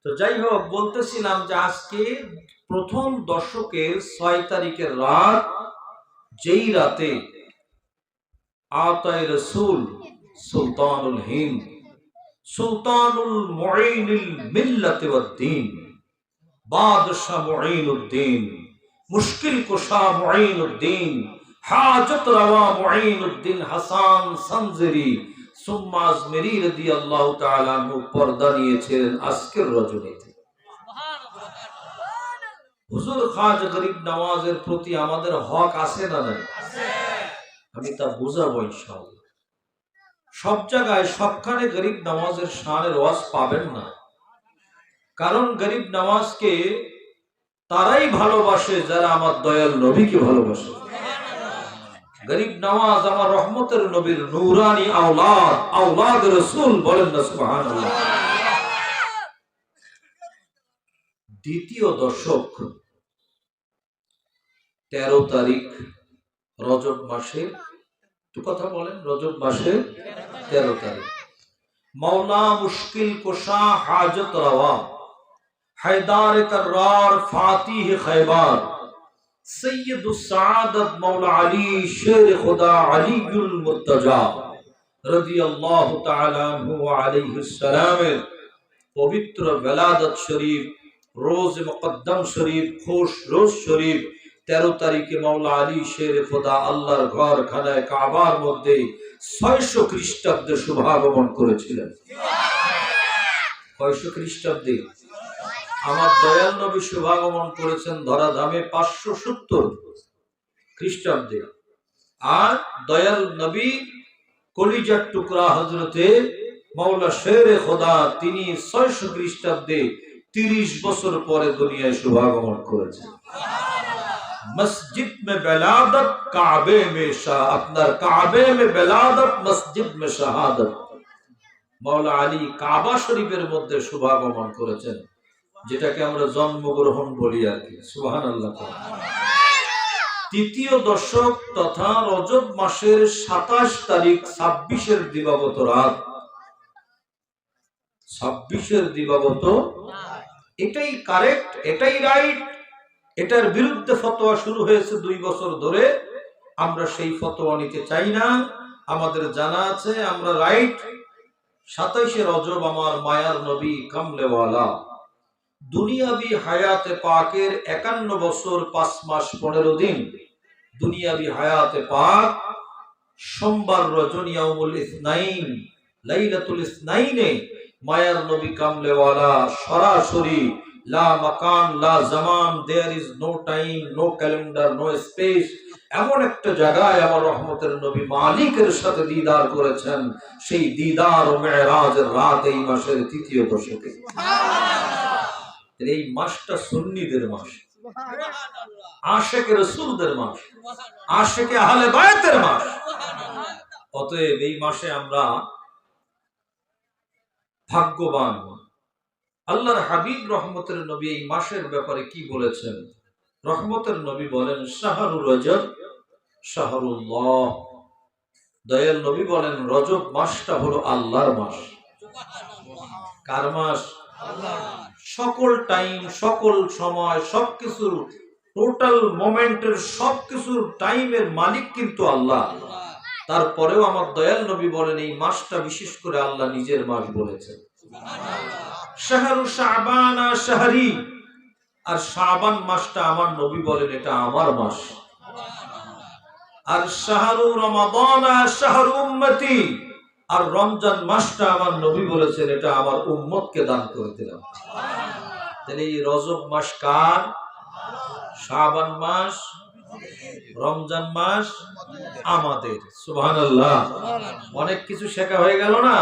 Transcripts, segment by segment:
তো যাই হোক, বলতেছিলাম যে আজকে প্রথম দশকের 6 তারিখের রাত, যেই রাতে আতায়ে রসুল সুলতানুল হিন্দ সুলতানুল মুঈনুল মিল্লাত ওয়াদ দ্বীন বাদশাহ মুঈনুদ্দিন, মুশকিল কুশা মুঈনুদ্দিন, হাজত রওয়া মুঈনুদ্দিন হাসান সনজরি সুম্মা আজমেরি রাদিয়াল্লাহু তাআলা আনহু পর্দা নিয়েছিলেন আজকের রজনীতে। হুজুর খাজা গরিব নওয়াজের প্রতি আমাদের হক আছে না নাই? আমি তা বুঝাবো ইনশাআল্লাহ। সব জায়গায় সবখানে গরিব নওয়াজের শানের ওয়াজ পাবেন না, কারণ গরিব নওয়াজকে তারাই ভালোবাসে যারা আমার দয়াল নবীকে ভালোবাসে। গরিব নওয়াজ আমার রহমতের নবীর নূরানি আওলাদ, আওলাদ রাসূল, বলেন না সুবহানাল্লাহ। দ্বিতীয় দশক 13 তারিখ রজব মাসে, একটু কথা বলেন, রজব মাসে 13 তারিখ মাওলা মুশকিল কুশা হাজত রওয়া हैदार कर्रार फातिह खैबर सैयदुस सादत मौला अली शेर खुदा अलीउल मुर्तजा রাদিয়াল্লাহু তাআলা আনহু ওয়া আলাইহিস সালামের পবিত্র বেলাদত শরীফ, রোজ মুকদ্দম শরীফ, খুশ রোজ শরীফ 13 তারিখে মৌলা আলী শের খুদা আল্লাহর ঘর খানায় কাবার মধ্যে 600 খ্রিস্টাব্দে শুভাগমন করেছিলেন। 600 খ্রিস্টাব্দে আমার দয়াল নবী শুভাগমন করেছেন ধরাধামে 570 খ্রিস্টাব্দে। আর দয়াল নবী কলিজার টুকরা হযরতে মাওলা শেরে খোদা তিনি 600 খ্রিস্টাব্দে 30 বছর পরে দুনিয়ায় শুভাগমন করেছেন। মসজিদ মে বেলাদত কাবে মে শাহ, আপনার কাবে মে বেলাদত, মসজিদ মে শাহাদত। মাওলা আলী কাবা শরীফের মধ্যে শুভাগমন করেছেন, যেটাকে আমরা জন্মগ্রহণ বলি আর কি। সুবহানাল্লাহ। তৃতীয় দশক তথা রজব মাসের 27 তারিখ 26-এর দিবাগত রাত, 26-এর দিবাগত, এটাই কারেক্ট, এটাই রাইট। এটার বিরুদ্ধে ফতোয়া শুরু হয়েছে 2 বছর ধরে। আমরা সেই ফতোয়া নিতে চাই না। আমাদের জানা আছে আমরা রাইট। 27শে রজব আমার মায়ার নবী কামলেওয়ালা দুনিয়াবি হায়াতে পাকের 51 বছর 5 মাস 15 দিন দুনিয়াবি হায়াতে পাক সোমবার রজনী ইয়াউমুল ইসনাইন লাইলাতুল ইসনাইনে মায়ার নবী কামলেওয়ালা সরাসরি লা মাকান লা জামান, there is no time, no calendar, no space, এমন একটা জায়গায় আমার রহমতের নবী মালিকের সাথে দিদার করেছেন। সেই দিদার ও মেরাজের রাত এই মাসের তৃতীয় দশকে। এই মাসটা সুন্নিদের মাস, আশিকে রাসূলদের মাস, আশিকে আহলে বায়তের মাস। অতএব এই মাসে আমরা ভাগ্যবান। আল্লাহর হাবিব রহমতের নবী এই মাসের ব্যাপারে কি বলেছেন? রহমতের নবী বলেন শাহরুর রজব শাহরুল্লাহ। দয়াল নবী বলেন রজব মাসটা হলো আল্লাহর মাস। কার মাস? সকল টাইম, সকল সময়, সবকিছুর টোটাল মোমেন্টের, সবকিছুর টাইমের মালিক কিন্তু আল্লাহ। তারপরেও আমার দয়াল নবী বলেন এই মাসটা বিশেষ করে আল্লাহ নিজের মাস বলেছেন। শাহরু শাবান শাহরি, আর শাবান মাসটা আমার নবী বলেন এটা আমার মাস। আর শাহরু রমাদান শাহরু উম্মতি, আর রমজান মাসটা আমার নবী বলেছেন এটা আমার উম্মতকে দান করে দিলাম। তাহলে এই রজব মাস কার? শাবান মাস, রমজান মাস আমাদের। সুবহানাল্লাহ। অনেক কিছু শেখা হয়ে গেল না?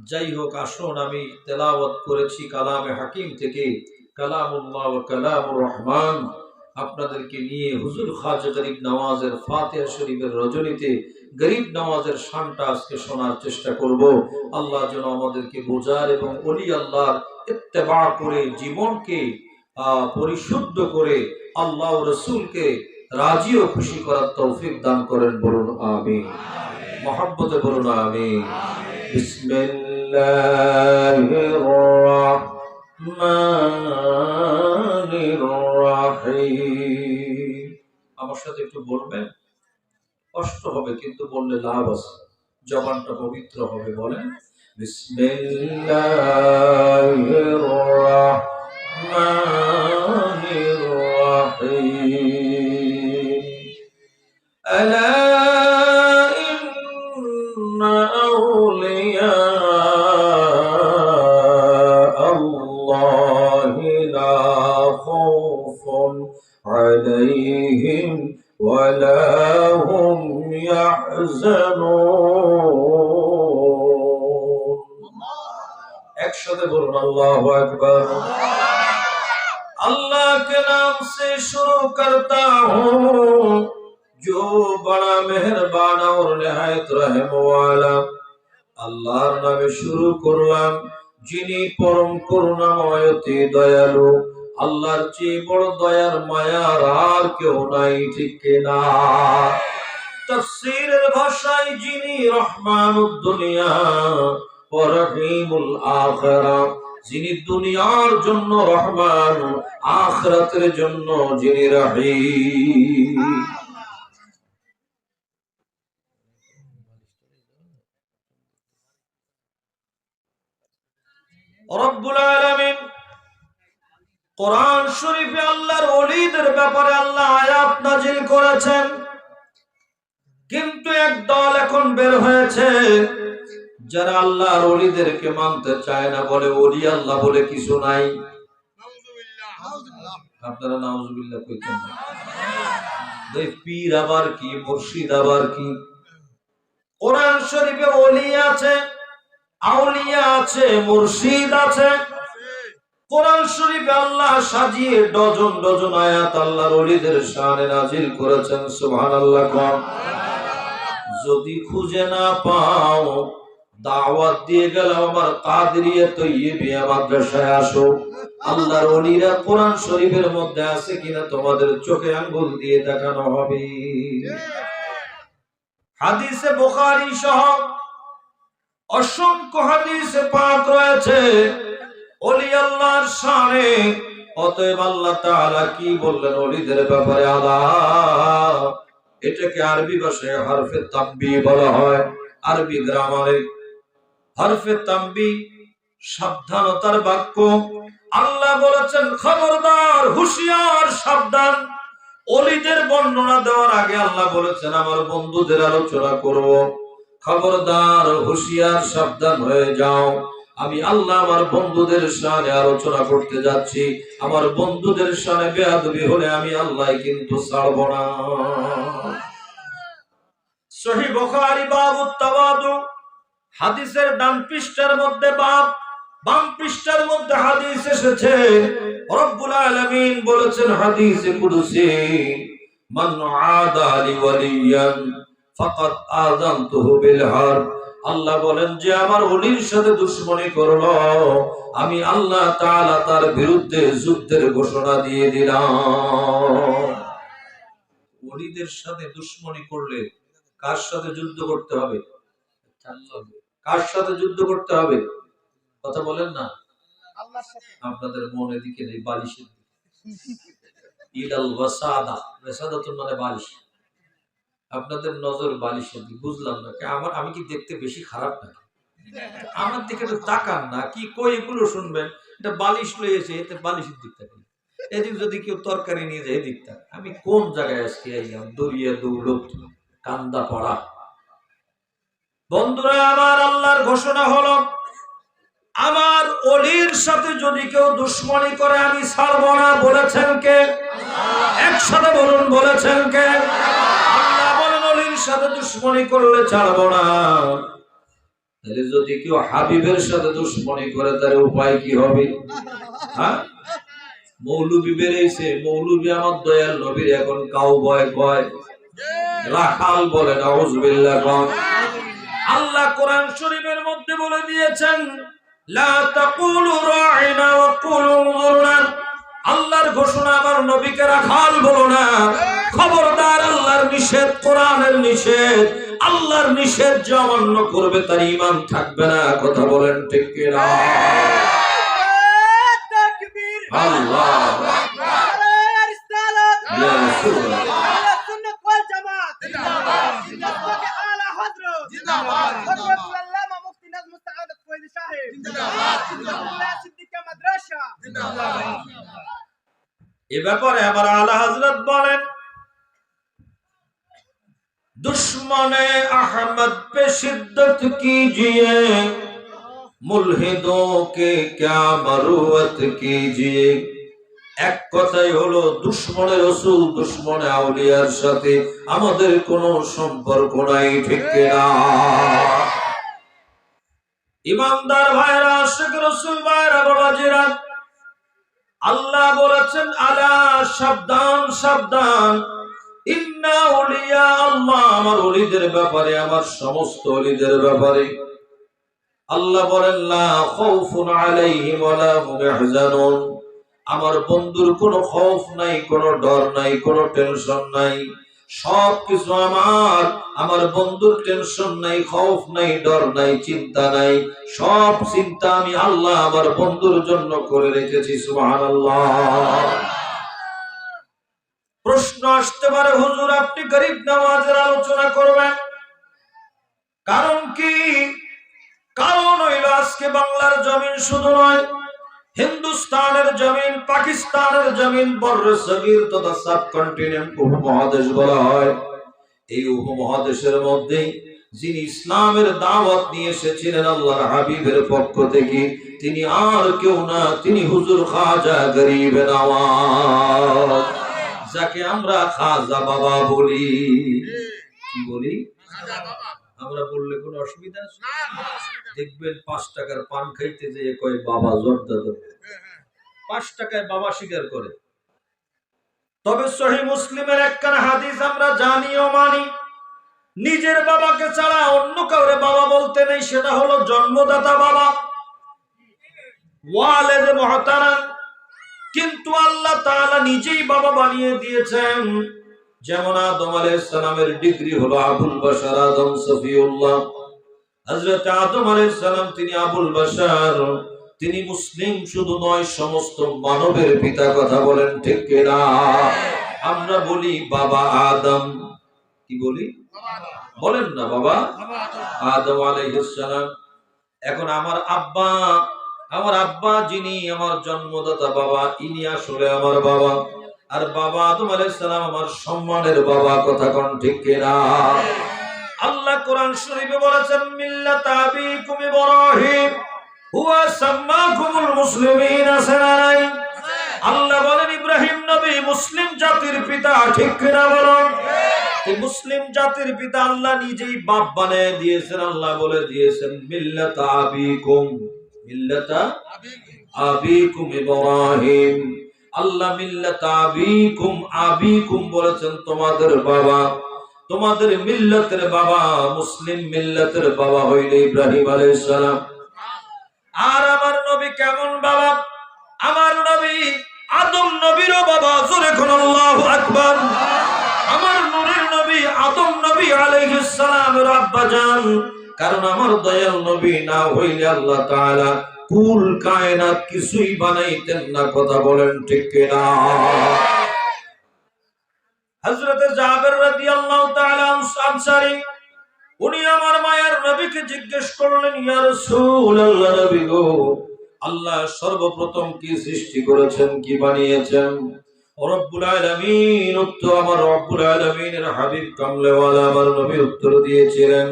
যাই হোক, আসুন আমি তেলাওয়াত করেছি কালামে হাকিম থেকে, কালামুল্লাহ ওয়া কালামুর রহমান, আপনাদেরকে নিয়ে হুজুর খাজা গরিব নওয়াজের ফাতিহা শরীফের রজনীতে গরিব নওয়াজের শানটা আজকে শোনার চেষ্টা করব। আল্লাহ যেন আমাদেরকে বোঝার এবং ওলি আল্লাহর ইত্তেবা করে জীবনকে পরিশুদ্ধ করে আল্লাহ ও রাসূলকে রাজি ও খুশি করার তৌফিক দান করেন। বলুন আমিন। মহব্বতে বলুন আমিন। বিসমিল্লাহির রহমানির রহিম। আমার সাথে একটু বলবেন, কষ্ট হবে কিন্তু বললে লাভ আছে, জবানটা পবিত্র হবে। বলেন বিসমিল্লাহির রহমানির রহিম। আলা ইন্না আউলিয়া আল্লাহি লা খাউফুন আলাইহিম ওয়ালা হুম ইয়াহজানুন। একসাথে বলুন আল্লাহু আকবার। अल्लाह के नाम से शुरू करता हूँ जो बड़ा मेहरबान और निहायत रहम वाला। আল্লাহর নামে শুরু করলাম যিনি পরম করুণাময় অতি দয়ালু। আল্লাহর চেয়ে বড় দয়ার মায়ার আর কেউ নাই, ঠিক কিনা? তাফসীরের ভাষায় যিনি রহমানুদ দুনিয়া ওয়া রহিমুল আখিরা, যিনি দুনিয়ার জন্য রহমান, আখিরাতের জন্য যিনি রহিম। রব্বুল আলামিন কোরআন শরীফে আল্লাহর ওলিদের ব্যাপারে আল্লাহ আয়াত নাজিল করেছেন, কিন্তু একদল এখন বের হয়েছে যারা আল্লাহর ওলিদেরকে মানতে চায় না, বলে ওলি আল্লাহ বলে কিছু নাই। আপনারা নাউজুবিল্লাহ কইতেন না। পীর আবার কি, মুর্শিদ আবার কি? কোরআন শরীফে ওলি আছে, আউলিয়া আছে, মুর্শিদ আছে। কোরআন শরীফে আল্লাহ সাজিয়ে ডজন ডজন আয়াত আল্লাহর ওলিদের শানে নাজিল করেছেন। সুবহানাল্লাহ। যদি খুঁজে না পাও, দাওয়াত দিয়ে গেলাম আমার কাদেরিয়া তৈয়বিয়া মাদ্রাসায় আসো। আল্লাহর ওলিরা কোরআন শরীফের মধ্যে আছে কিনা তোমাদের চোখে আঙ্গুল দিয়ে দেখানো হবে। হাদিসে বুখারী সহ অসংখ্য হাদিসে পাক রয়েছে ওলি আল্লাহর শানে। অতএব আল্লাহ তাআলা কি বললেন ওলিদের ব্যাপারে? আলা, এটাকে আরবি ভাষায় হরফে তাম্বি বলা হয়। আরবি গ্রামারে হরফে তাম্বি সাবধানতার বাক্য। আল্লাহ বলেছেন খবরদার, হুঁশিয়ার, সাবধান। ওলিদের বর্ণনা দেওয়ার আগে আল্লাহ বলেছেন আমার বন্ধুদের আলোচনা করব, খবরদার, হুঁশিয়ার, সাবধান হয়ে যাও। আমি আল্লাহ আমার বন্ধুদের শানে আলোচনা করতে যাচ্ছি। আমার বন্ধুদের শানে বেয়াদবি হলে আমি আল্লাহ কিন্তু ছাড়ব না। সহিহ বুখারী বাবুত তাওয়াদু, হাদিসের ডান পৃষ্ঠার মধ্যে বাব, বাম পৃষ্ঠার মধ্যে হাদিস এসেছে। রব্বুল আলামিন বলেছেন হাদিসে কুদসি, মান আদা লি ওয়ালিয়ান ফাকাদ আযানতুহু বিল হারব। আল্লাহ বলেন যে আমার ওলির সাথে দুশমনি করলো, আমি আল্লাহ তাআলা তার বিরুদ্ধে যুদ্ধের ঘোষণা দিয়ে দিলাম। ওলিদের সাথে দুশমনি করলে কার সাথে যুদ্ধ করতে হবে? কার সাথে যুদ্ধ করতে হবে? কথা বলেন না। আপনাদের মন এদিকে নেই, বালিশের দিকে। ইলাল ওয়াসাদা, ওয়াসাদাতুন মানে বালিশ। আপনাদের নজর বালিশের দিকে। বুঝলাম না, আমি কি দেখতে বেশি খারাপ নাকি? আমার দিকে তো তাকান না, কি কই এগুলো শুনবেন। এটা বালিশ লইয়েছে, এতে বালিশের দিক থাকে। এদিক যদি কেউ তরকারি নিয়ে যায় এদিক থাকে। আমি কোন জায়গায় আজকে আইলাম? দরিয়া দৌলত, কান্দা পড়া। বন্ধুরা আমার, আল্লাহর ঘোষণা হলো আমার ওলির সাথে যদি কেউ দুশমনি করে আমি ছাড়ব না। বলেছেন কে? একসাথে বলুন, বলেছেন কে? আল্লাহ বলেন ওলির সাথে দুশমনি করলে ছাড়ব না। তাহলে যদি কেউ হাবিবের সাথে দুশমনি করে তার উপায় কি হবে? হ্যাঁ, মৌলবি বেড়েছে, মৌলবি আমার দয়াল নবীর এখন কাউবয় কয়, রাখাল বলে। নাউজুবিল্লাহ। আল্লাহ কোরআন শরীফের মধ্যে বলে দিয়েছেন লা তাকুলু রাইনা ওয়া কুলু উনজুরনা। আল্লাহর ঘোষণা, আমার নবীকে রাখাল বলো না। খবরদার, আল্লাহর নিষেধ, কোরআনের নিষেধ। আল্লাহর নিষেধ যে অমান্য করবে তার ঈমান থাকবে না। কথা বলেন ঠিক কিনা? আল্লাহু আকবার। ইয়া রাসূলুল্লাহ। এ ব্যাপারে আবার আলা হযরত বলেন, दुश्मने अहमद पे शिद्दत कीजिए, मुल्हिदों के क्या मरुवत कीजिए। এক কথাই হলো দুশমনে রাসূল দুশমনে আউলিয়ার সাথে আমাদের কোনো সম্পর্ক নাই, ঠিক কিনা? ইমানদার ভাইরা, আশিক রাসূল ভাইরা, বাবাজিরা, আল্লাহ বলেছেন আলা, সাবধান সাবধান, ইন্না আউলিয়া আল্লাহ, আমার ওলিদের ব্যাপারে, আমার সমস্ত ওলিদের ব্যাপারে আল্লাহ বলেন লা খাউফুন আলাইহিম ওয়ালা হুম ইয়াহজানুন, আমার বন্ধুর কোনো খৌফ নাই, কোনো ডর নাই, কোনো টেনশন নাই, সবকিছু আমার বন্ধুর টেনশন নাই, খৌফ নাই, ডর নাই, চিন্তা নাই, সব চিন্তা আমি আল্লাহ আমার বন্ধুর জন্য করে রেখেছি। সুবহানাল্লাহ। প্রশ্ন আসতে পারে, হুজুর আপনি গরিব নামাজের আলোচনা করবেন, কারণ কি? কারণ হইল আজকে বাংলার জমিন শুধু নয়, হিন্দুস্তানের জমিন, পাকিস্তানের জমিন, বর্রে সগীর তথা সাবকন্টিনেন্ট উপমহাদেশ বলা হয়, এই উপমহাদেশের মধ্যে যিনি ইসলামের দাওয়াত নিয়ে এসেছিলেন আল্লাহর হাবিবের পক্ষ থেকে, তিনি আর কেউ না, তিনি হুজুর খাজা গরিব নওয়াজ, যাকে আমরা খাজা বাবা বলি। কি বলি? আমরা বললে কোনো অসুবিধা আছে? দেখবেন 5 টাকার পান খাইতে যেয়ে কয় বাবা জর্দা, 5 টাকায় বাবা স্বীকার করে। তবে সহিহ মুসলিমের একখানা হাদিস আমরা জানি ও মানি, নিজের বাবাকে ছাড়া অন্য কাউরে বাবা বলতে নেই, সেটা হলো জন্মদাতা বাবা, ওয়ালিদ মুহতারাম। কিন্তু আল্লাহ তাআলা নিজেই বাবা বানিয়ে দিয়েছেন। যেমন আদম আলাইহিস সালামের ডিগ্রি হলো আবুল বাশার, আদম সফিউল্লাহ। হযরত আদম আলাইহিস সালাম তিনি আবুল বাশার, তিনি মুসলিম শুধু নয়, সমস্ত মানবের পিতা। কথা বলেন ঠিক কিনা? আমরা বলি বাবা আদম, কি বলি? বলেন না বাবা আদম আলাইহিস সালাম। এখন আমার আব্বা যিনি আমার জন্মদাতা বাবা, ইনি আসলে আমার বাবা, আর বাবা আদম আলাইহিস সালাম আমার সম্মানের বাবা। কথা কোন ঠিক কিনা? আল্লাহ কোরআন শরীফে বলেছেন মিল্লাত আবিকুম ইব্রাহিম হুয়া সাম্মাকুমুল মুসলিমিন। সানাই আল্লাহ বলেন ইব্রাহিম নবী মুসলিম জাতির পিতা, ঠিক কিনা বলুন? এই মুসলিম জাতির পিতা আল্লাহ নিজেই বাপ বানিয়ে দিয়েছেন। আল্লাহ বলে দিয়েছেন মিল্লাত আবিকুম, মিল্লাত আবিকুম ইব্রাহিম। আল্লাহ মিল্লাত আবিকুম, আবিকুম বলেছেন তোমাদের বাবা, তোমাদের মিল্লাতের বাবা, মুসলিম মিল্লাতের বাবা হইল ইব্রাহিম আলাইহিস সালাম। আর আমার নবী কেমন বাবা? আমার নবী আদম নবীরও বাবা। জোরে কোন আল্লাহু আকবার। আমার নূরের নবী আদম নবী আলাইহিস সালামের আব্বা জান। কারণ আমার দয়াল নবী না হইলে আল্লাহ তাআলা কুল কায়নাত কিছুই বানাইতেন না। কথা বলেন ঠিক কিনা? হযরত জাবের রাদিয়াল্লাহু তাআলা আনসারী, উনি আমার মায়ের নবীকে জিজ্ঞেস করলেন, ইয়া রাসূলুল্লাহ, নবী গো, আল্লাহ সর্বপ্রথম কি সৃষ্টি করেছেন, কি বানিয়েছেন? রব্বুল আলামিন উত্তর, আমার রব্বুল আলামিনের হাবিব কামলেওয়ালা আমার নবী উত্তর দিয়েছিলেন,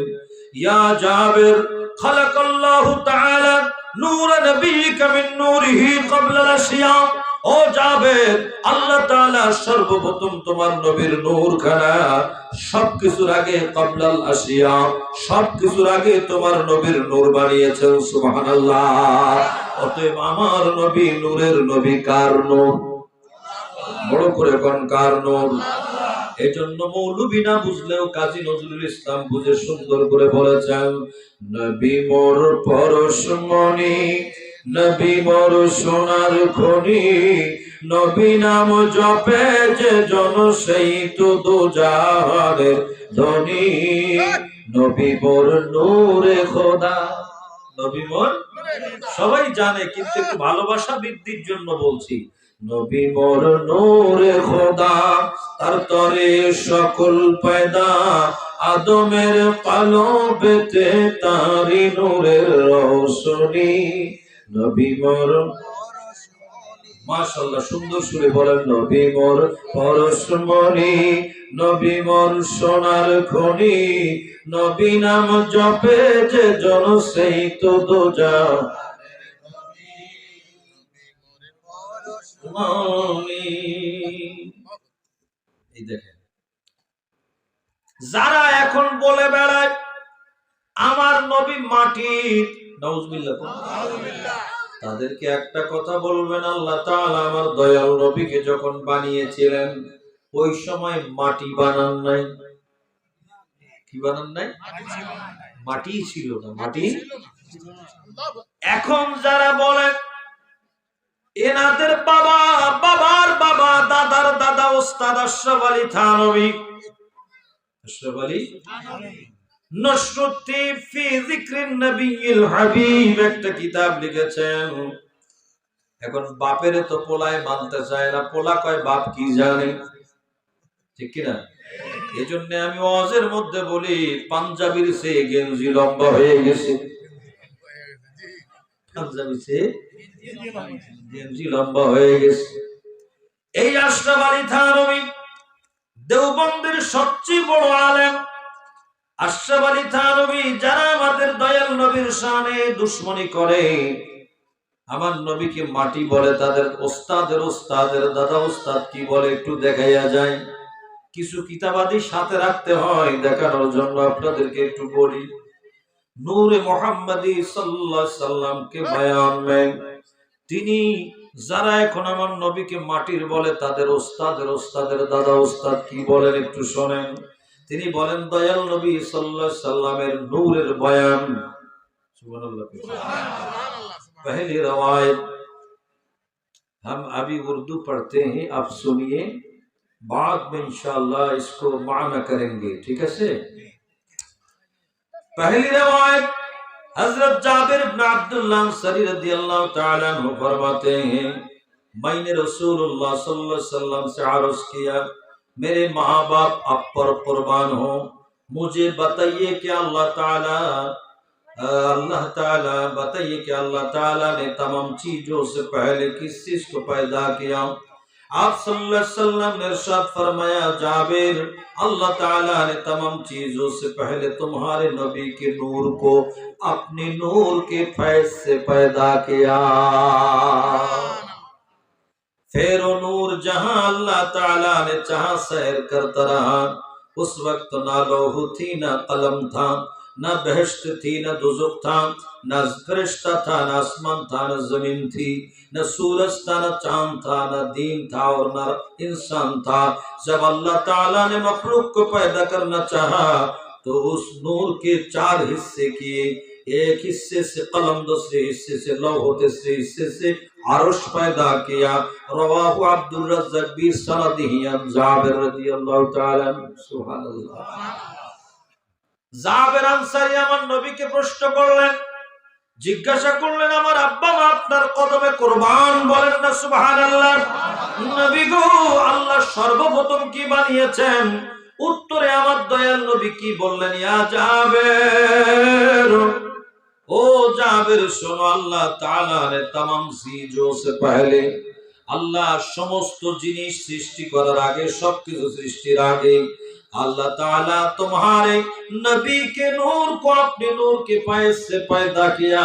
ইয়া জাবের, খালাকাল্লাহু তাআলা নূর নবীকা মিন নূরিহি ক্বাবলা আল-আশিয়া। ও জাবের, আল্লাহ তাআলা সর্বপ্রথম তোমার নবীর নূরখানা সবকিছুর আগে, ক্বাবলাল আশিয়া, সবকিছুর আগে তোমার নবীর নূর বানিয়েছেন। সুবহানাল্লাহ। অতএব আমার নবী নূরের নবী। কার নূর? বড় করে কোন কার নূর? এজন্য মৌলবী না বুঝলেও কাজী নজরুল ইসলাম বুঝে সুন্দর করে বলেছেন, নবী মোর পরশমণি, নবী মোর সোনার খনি, নবী নাম জপে যে জন সেই তো দোজাহারের ধনী, নবী মোর নূরে খোদা, নবী মোর সবাই জানে, কিন্তু একটু ভালোবাসা বৃদ্ধির জন্য বলছি। নবী মোর নূরে খোদা, তার তরে সকল পয়দা, আদমের পালবেতে তারি নূরের রওশনী। নবী মোর, মাশাআল্লাহ সুন্দর সুরে বলেন, নবী মোর পরশমণি, নবী মোর সোনার খনি, নবী নাম জপে যে জন সেই তো দোজা। এই দেখেন, যারা এখন বলে বেড়ায় আমার নবী মাটির, নাউজুবিল্লাহ, তাদেরকে একটা কথা বলবেন, আল্লাহ তাআলা আমার দয়াল নবীকে যখন বানিয়েছিলেন ওই সময় মাটি বানান নাই। কি বানান নাই? মাটি ছিল না, মাটি। এখন যারা বলে এনাদের বাবা, বাবার বাবা, দাদার দাদা ওস্তাদ আশরাফ আলী থানভী, আশরাফ আলী নশরুদ্দি ফি যিকরিন নবিয়্যিল হাবিব একটা কিতাব লিখেছেন। এখন বাপেরে তো পোলায় মানতে চায় না, পোলা কয় বাপ কি জানে, ঠিক কিনা? এজন্য আমি ওয়াজের মধ্যে বলি পাঞ্জাবির চেয়ে গেঞ্জি লম্বা হয়ে গেছে, পাঞ্জাবির চেয়ে গেঞ্জি লম্বা হয়ে গেছে। এই আশরাফ আলী থানভী দেওবন্দের সবচেয়ে বড় আলেম। আশরাফ আলী থানভী যারা আমাদের দয়াল নবীর শানে দুশমনি করে, আমার নবীকে মাটি বলে, তাদের ওস্তাদের ওস্তাদের দাদা ওস্তাদ কি বলে একটু দেখাইয়া যায়। কিছু কিতাবাদি সাথে রাখতে হয় দেখানোর জন্য আপনাদেরকে একটু বলি। নূরে মুহাম্মাদি সাল্লাল্লাহু আলাইহি সাল্লামকে বায়ান নেন, তিনি যারা এখন আমার নবীকে মাটির বলে তাদের ওস্তাদের ওস্তাদের দাদা ওস্তাদ কি বলেন একটু শোনেন। তিনি বলেন দয়াল নবী সাল্লাল্লাহু আলাইহি সাল্লামের নূরের বয়ান। সুবহানাল্লাহ। पहली रवायत हम अभी उर्दू पढ़ते हैं, आप सुनिए, बाद में इंशाअल्लाह इसको माना करेंगे, ठीक है से। पहली रवायत हजरत जाबिर इब्न अब्दुल्लाह अंसारी रदियल्लाहु ताला अन्हु फरमाते हैं, मैंने रसूलुल्लाह सल्लल्लाहु अलैहि वसल्लम से अर्ज किया, मेरे माँ बाप आप पर कुर्बान हो, मुझे बताइए कि अल्लाह ताला बताइए कि अल्लाह ताला ने तमाम चीजों से पहले किस चीज को पैदा किया। आप सल्लल्लाहु अलैहि वसल्लम ने इरशाद फरमाया, जाबिर, अल्लाह ताला ने तमाम चीजों से पहले तुम्हारे नबी के नूर को अपने नूर के फैज से पैदा किया। फिर वो नूर जहां अल्लाह ताला ने चाहा सैर करता रहा, उस वक्त ना लौह थी, ना कलम था, न बहश्त थी, न दुज़ुक था, न फरिश्ता था, न आसमान था, न जमीन थी, न सूरज था, न चांद था, न दीन था और न इंसान था। जब अल्लाह ताला ने मखलूक को पैदा करना चाहा तो उस नूर के 4 हिस्से किए। एक हिस्से से कलम, दूसरे हिस्से से लौह, तीसरे हिस्से से अर्श पैदा किया। रवाहु अब्दुर रज़्ज़ाक़ बि सनदिही अन जाबिर रदियल्लाहु ताआला। सुबहानाल्लाह। জাবের আনসারী আমার নবীকে প্রশ্ন করলেন, জিজ্ঞাসা করলেন, আমার আব্বা মা আপনার কদমে কুরবান, বলেন না সুবহানাল্লাহ। নবী গো, আল্লাহ সর্বপ্রথম কি বানিয়েছেন? উত্তরে আমার দয়াল নবী কি বললেন? ইয়া জাবের, ও জাবের শোনো, আল্লাহ তাআলা ने तमाम चीजों से पहले, আল্লাহ সমস্ত জিনিস সৃষ্টি করার আগে, সবকিছু সৃষ্টির আগে अल्लाह ताला तुम्हारे नबी के नूर को अपने नूर के फैज से पैदा किया।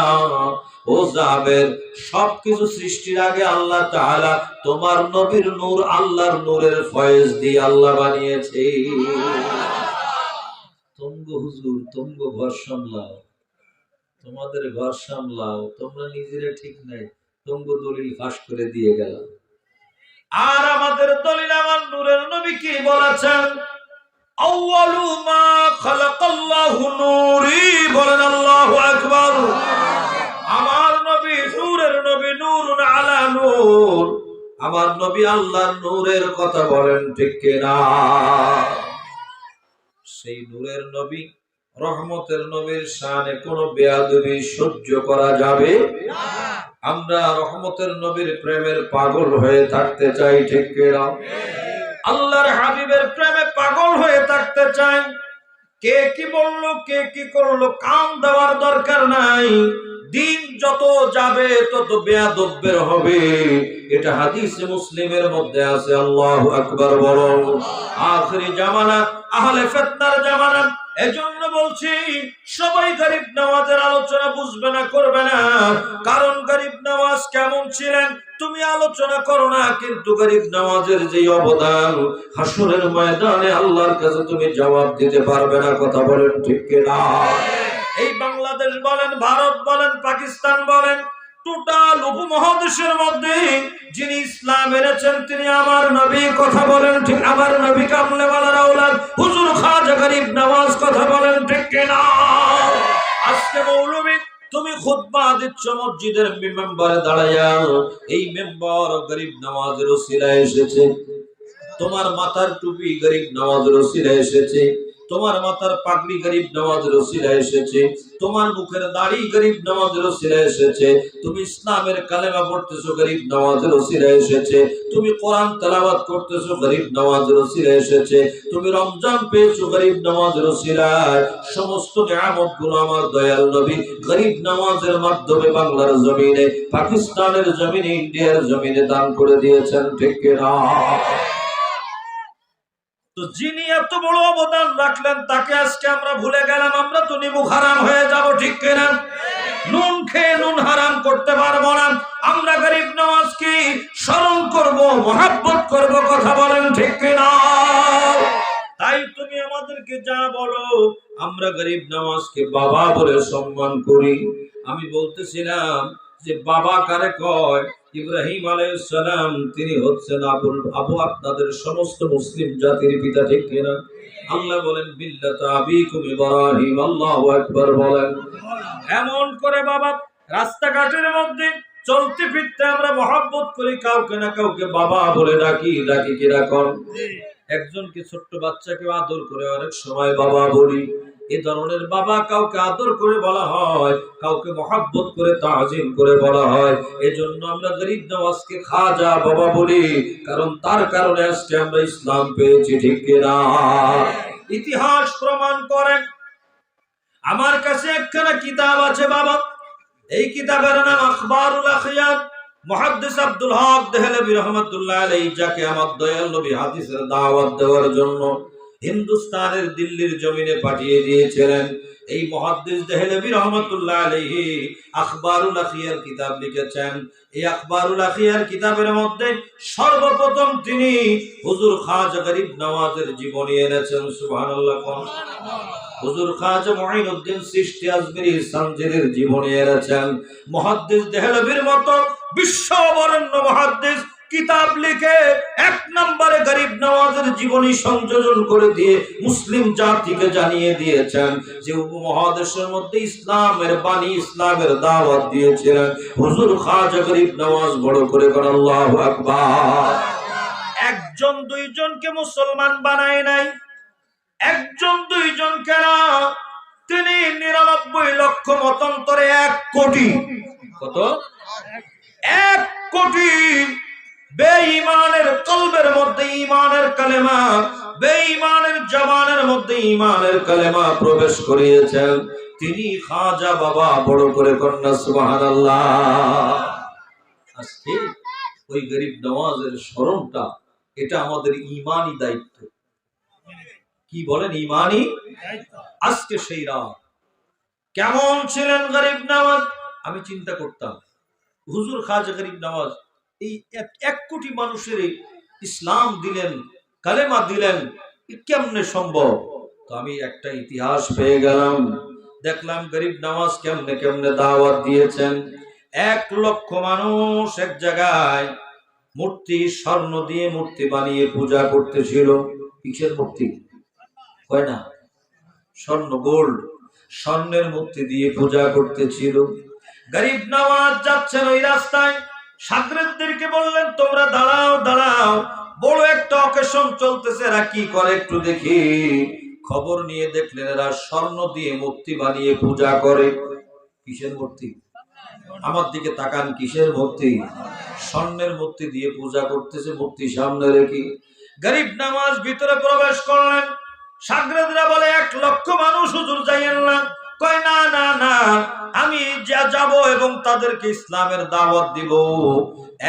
ओ जाबिर, सब किछु सृष्टिर आगे अल्लाह ताला তোমার নবীর নূর, আল্লাহর নূরের ফয়েজ দিয়ে আল্লাহ বানিয়েছে। তোমগো হুজুর, তোমগো ঘর সামলাও, তোমাদের ঘর সামলাও, তোমরা নিজেরা ঠিক নাই, তোমগো দলিল ফাঁস করে দিয়ে গেল। আর আমাদের দলিল আমার নূরের নবী কি বলেছেন? আউয়ালু মা খালাকাল্লাহু নূরি, বলেন আল্লাহু আকবার। আমার নবী নূরের নবী, নূরুন আলা নূর, আমার নবী আল্লাহর নূরের কথা বলেন, ঠিক কিনা? সেই নূরের নবী রহমতের নবীর শানে কোনো বেয়াদবি সহ্য করা যাবে না। আমরা রহমতের নবীর প্রেমের পাগল হয়ে থাকতে চাই, ঠিক কিনা? আল্লাহর হাবিবের প্রেমে পাগল হয়ে থাকতে চাই। কে কি বললো, কে কি করলো, কান দেওয়ার দরকার নাই। দিন যত যাবে তত বেয়াদবের হবে, এটা হাদিসে মুসলিমের মধ্যে আছে। আল্লাহু আকবার বলো। আখিরি জামানা, আহলে ফিতনার জামানা। এজন্য বলছি, সবাই গরিব নওয়াজের আলোচনা বুঝবে না, করবে না। কারণ গরিব নওয়াজ কেমন ছিলেন তুমি আলোচনা করো না, কিন্তু গরিব নওয়াজের যে অবদান হাসরের ময়দানে আল্লাহর কাছে তুমি জবাব দিতে পারবে না। কথা বলেন ঠিক কিনা? এই বাংলাদেশ বলেন, ভারত বলেন, পাকিস্তান বলেন, টোটাল উপমহাদেশের মধ্যে যিনি ইসলাম এনেছেন তিনি আমার নবী। কথা বলেন ঠিক? আমার নবী কামলে ওয়ালার আওলাদ হুজুর খাজা গরিব নওয়াজ। কথা বলেন ঠিক কিনা? আজকে মৌলবী তুমি খুতবা দিচ্ছ মসজিদের মেম্বারে দাঁড়াইয়া, এই মেম্বার গরিব নওয়াজের ওসিলায় এসেছে। তোমার মাথার টুপি গরিব নওয়াজের ওসিলায় এসেছে, তোমার মাথার পাগড়ি গরিব নওয়াজের ওসিলায় এসেছে, তোমার মুখের দাড়ি গরিব নওয়াজের ওসিলায় এসেছে, তুমি ইসলামের কালেমা পড়তেছো গরিব নওয়াজের ওসিলায় এসেছে, তুমি কোরআন তেলাওয়াত করতেছো গরিব নওয়াজের ওসিলায় এসেছে, তুমি রমজান পেয়েছো গরিব নওয়াজের ওসিলায়। সমস্ত নিয়ামতগুলো আমার দয়াল নবী গরিব নওয়াজের মাধ্যমে বাংলার জমিনে, পাকিস্তানের জমিনে, ইন্ডিয়ার জমিনে দান করে দিয়েছেন, ঠিক কিনা? তো যিনি এত বড় অবদান রাখলেন তাকে আজকে আমরা ভুলে গেলাম, আমরা তো নিমুখ হারাম হয়ে যাব, ঠিক কিনা? নুন খেয়ে নুন হারাম করতে পারবো না। আমরা গরিব নওয়াজকে স্মরণ করব, মহাব্বত করব। কথা বলেন ঠিক কিনা? তাই তুমি আমাদেরকে যা বলো, আমরা গরিব নওয়াজকে বাবা বলে সম্মান করি। আমি বলতেছিলাম যে বাবা কারে কয়? ইব্রাহিম আলাইহিস সালাম, তিনি হচ্ছেন আবু আপনাদের সমস্ত মুসলিম জাতির পিতা, ঠিক কিনা? আল্লাহ বলেন বিল্লাতা আবিকুম ইব্রাহিম। আল্লাহু আকবার বলেন। এমন করে বাবা রাস্তাঘাটের মধ্যে চলতে ফিরতে আমরা মহব্বত করি, কাউকে না কাউকে বাবা বলে ডাকি। ডাকি কি রাখুন? একজনকে ছোট্ট বাচ্চাকে আদর করে অনেক সময় বাবা বলি। এ ধরনের বাবা কাউকে আদর করে বলা হয়, কাউকে মহব্বত করে তাজিম করে বলা হয়। এজন্য আমরা গরিব নওয়াজকে খাজা বাবা বলি, কারণ তার কারণে আজকে আমরা ইসলাম পেয়েছি, ঠিক কিনা? ইতিহাস প্রমাণ করে। আমার কাছে একখানা কিতাব আছে বাবা, এই কিতাবের নাম আখবারুল আখিয়ার। মুহাদ্দিস আব্দুল হক দেহলভী রাহমাতুল্লাহ আলাইহি, যাকে আমার দয়াল নবী হাদিসের দাওয়াত দেওয়ার জন্য হিন্দুস্তানের দিল্লির জমিনে পাঠিয়ে দিয়েছিলেন, এই মুহাদ্দিস দেহলভী রাহমাতুল্লাহ আলাইহি আখবারুল আখিয়ার কিতাব লিখেছেন। এই আখবারুল আখিয়ার কিতাবের মধ্যে সর্বপ্রথম তিনি হুজুর খাজা গরিব নওয়াজের জীবনী এনেছেন। সুবহানাল্লাহ। হুজুর খাজা মুঈনুদ্দিন চিশতি আজমিরি সানজিরির জীবনী এনেছেন। মুহাদ্দিস দেহলভীর মতো বিশ্ববরেণ্য মুহাদ্দিস কিতাব লিখে এক নম্বরে গরিব নওয়াজের জীবনী সংযোজন করে দিয়ে মুসলিম জাতিকে জানিয়ে দিয়েছেন যে উপমহাদেশের মধ্যে ইসলামের বাণী, ইসলামের দাওয়াত দিয়েছিলেন হুজুর খাজা গরিব নওয়াজ। বড় করে বলেন আল্লাহু আকবার। একজন দুইজনকে মুসলমান বানায় নাই, একজন দুইজনকে না, তিনি ৯৯ লক্ষ মতান্তরে ১ কোটি। কত? ১ কোটি বেঈমানের কলবের মধ্যে ঈমানের কালেমা, বেঈমানের জবানের মধ্যে ঈমানের কালেমা প্রবেশ করিয়েছেন তিনি খাজা বাবা। বড় করে কন্যা সুবহানাল্লাহ। আজকে ওই গরিব নওয়াজের স্মরণটা, এটা আমাদের ঈমানি দায়িত্ব। কি বলেন? ঈমানি দায়িত্ব। আজকে সেই রাত কেমন ছিলেন গরিব নওয়াজ? আমি চিন্তা করতাম হুজুর খাজা গরিব নওয়াজ এই ১ কোটি মানুষের ইসলাম দিলেন, কালেমা দিলেন, কেমনে সম্ভব? তো আমি একটা ইতিহাস পেয়ে গেলাম, দেখলাম গরিব নওয়াজ কেমনে কেমনে দাওয়াত দিয়েছেন। ১ লক্ষ মানুষ এক জায়গায় মূর্তি, স্বর্ণ দিয়ে মূর্তি বানিয়ে পূজা করতেছিল। কিসের মূর্তি? হয় না, স্বর্ণ, গোল্ড, স্বর্ণের মূর্তি দিয়ে পূজা করতেছিল। গরিব নওয়াজ যাচ্ছেন ওই রাস্তায়, শাগরেদদেরকে বললেন তোমরা দাঁড়াও দাঁড়াও, বড় একটা অকেশন চলতেছে, এরা কি করে একটু দেখি। খবর নিয়ে দেখলেন এরা স্বর্ণ দিয়ে মূর্তি বানিয়ে পূজা করে। কিসের মূর্তি? আমার দিকে তাকান, কিসের মূর্তি? স্বর্ণের মূর্তি দিয়ে পূজা করতেছে, মূর্তি সামনে রেখে। গরিব নওয়াজ ভিতরে প্রবেশ করলেন। শাগরেদরা বলে 1,00,000 মানুষ হুজুর যাইয়েন না। কয় না না না, আমি যাব এবং তাদেরকে ইসলামের দাওয়াত দিব।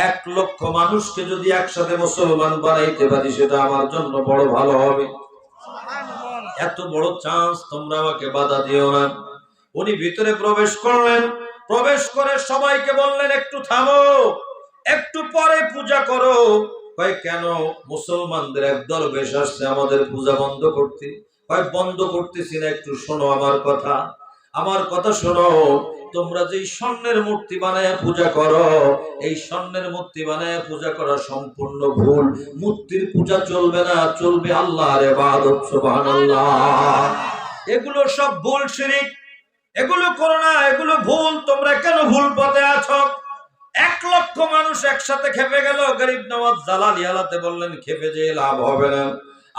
1,00,000 মানুষকে যদি একসাথে মুসলমান বানাইতে পারি সেটা আমার জন্য বড় ভালো হবে। এত বড় চান্স, তোমরা আমাকে বাধা দিও না। উনি ভিতরে প্রবেশ করলেন। প্রবেশ করে সবাইকে বললেন একটু থামো, একটু পরে পূজা করো। কয় কেন? মুসলমানদের এক দরবেশ আসছে আমাদের পূজা বন্ধ করতে। কয় বন্ধ করতেছি না, একটু শোনো আমার কথা, আমার কথা শোনো। তোমরা যেই স্বর্ণের মূর্তি বানায় পূজা করো, এই স্বর্ণের মূর্তি বানায় পূজা করা সম্পূর্ণ ভুল। মূর্তির পূজা চলবে না, চলবে আল্লাহর ইবাদত। সুবহানাল্লাহ। এগুলো সব ভুল, শিরক। এগুলো করো না, এগুলো ভুল। তোমরা কেন ভুল পথে আছো? 1,00,000 মানুষ একসাথে খেপে গেল। গরিব নওয়াজ জালালি আলাতে বললেন খেপে যে লাভ হবে না।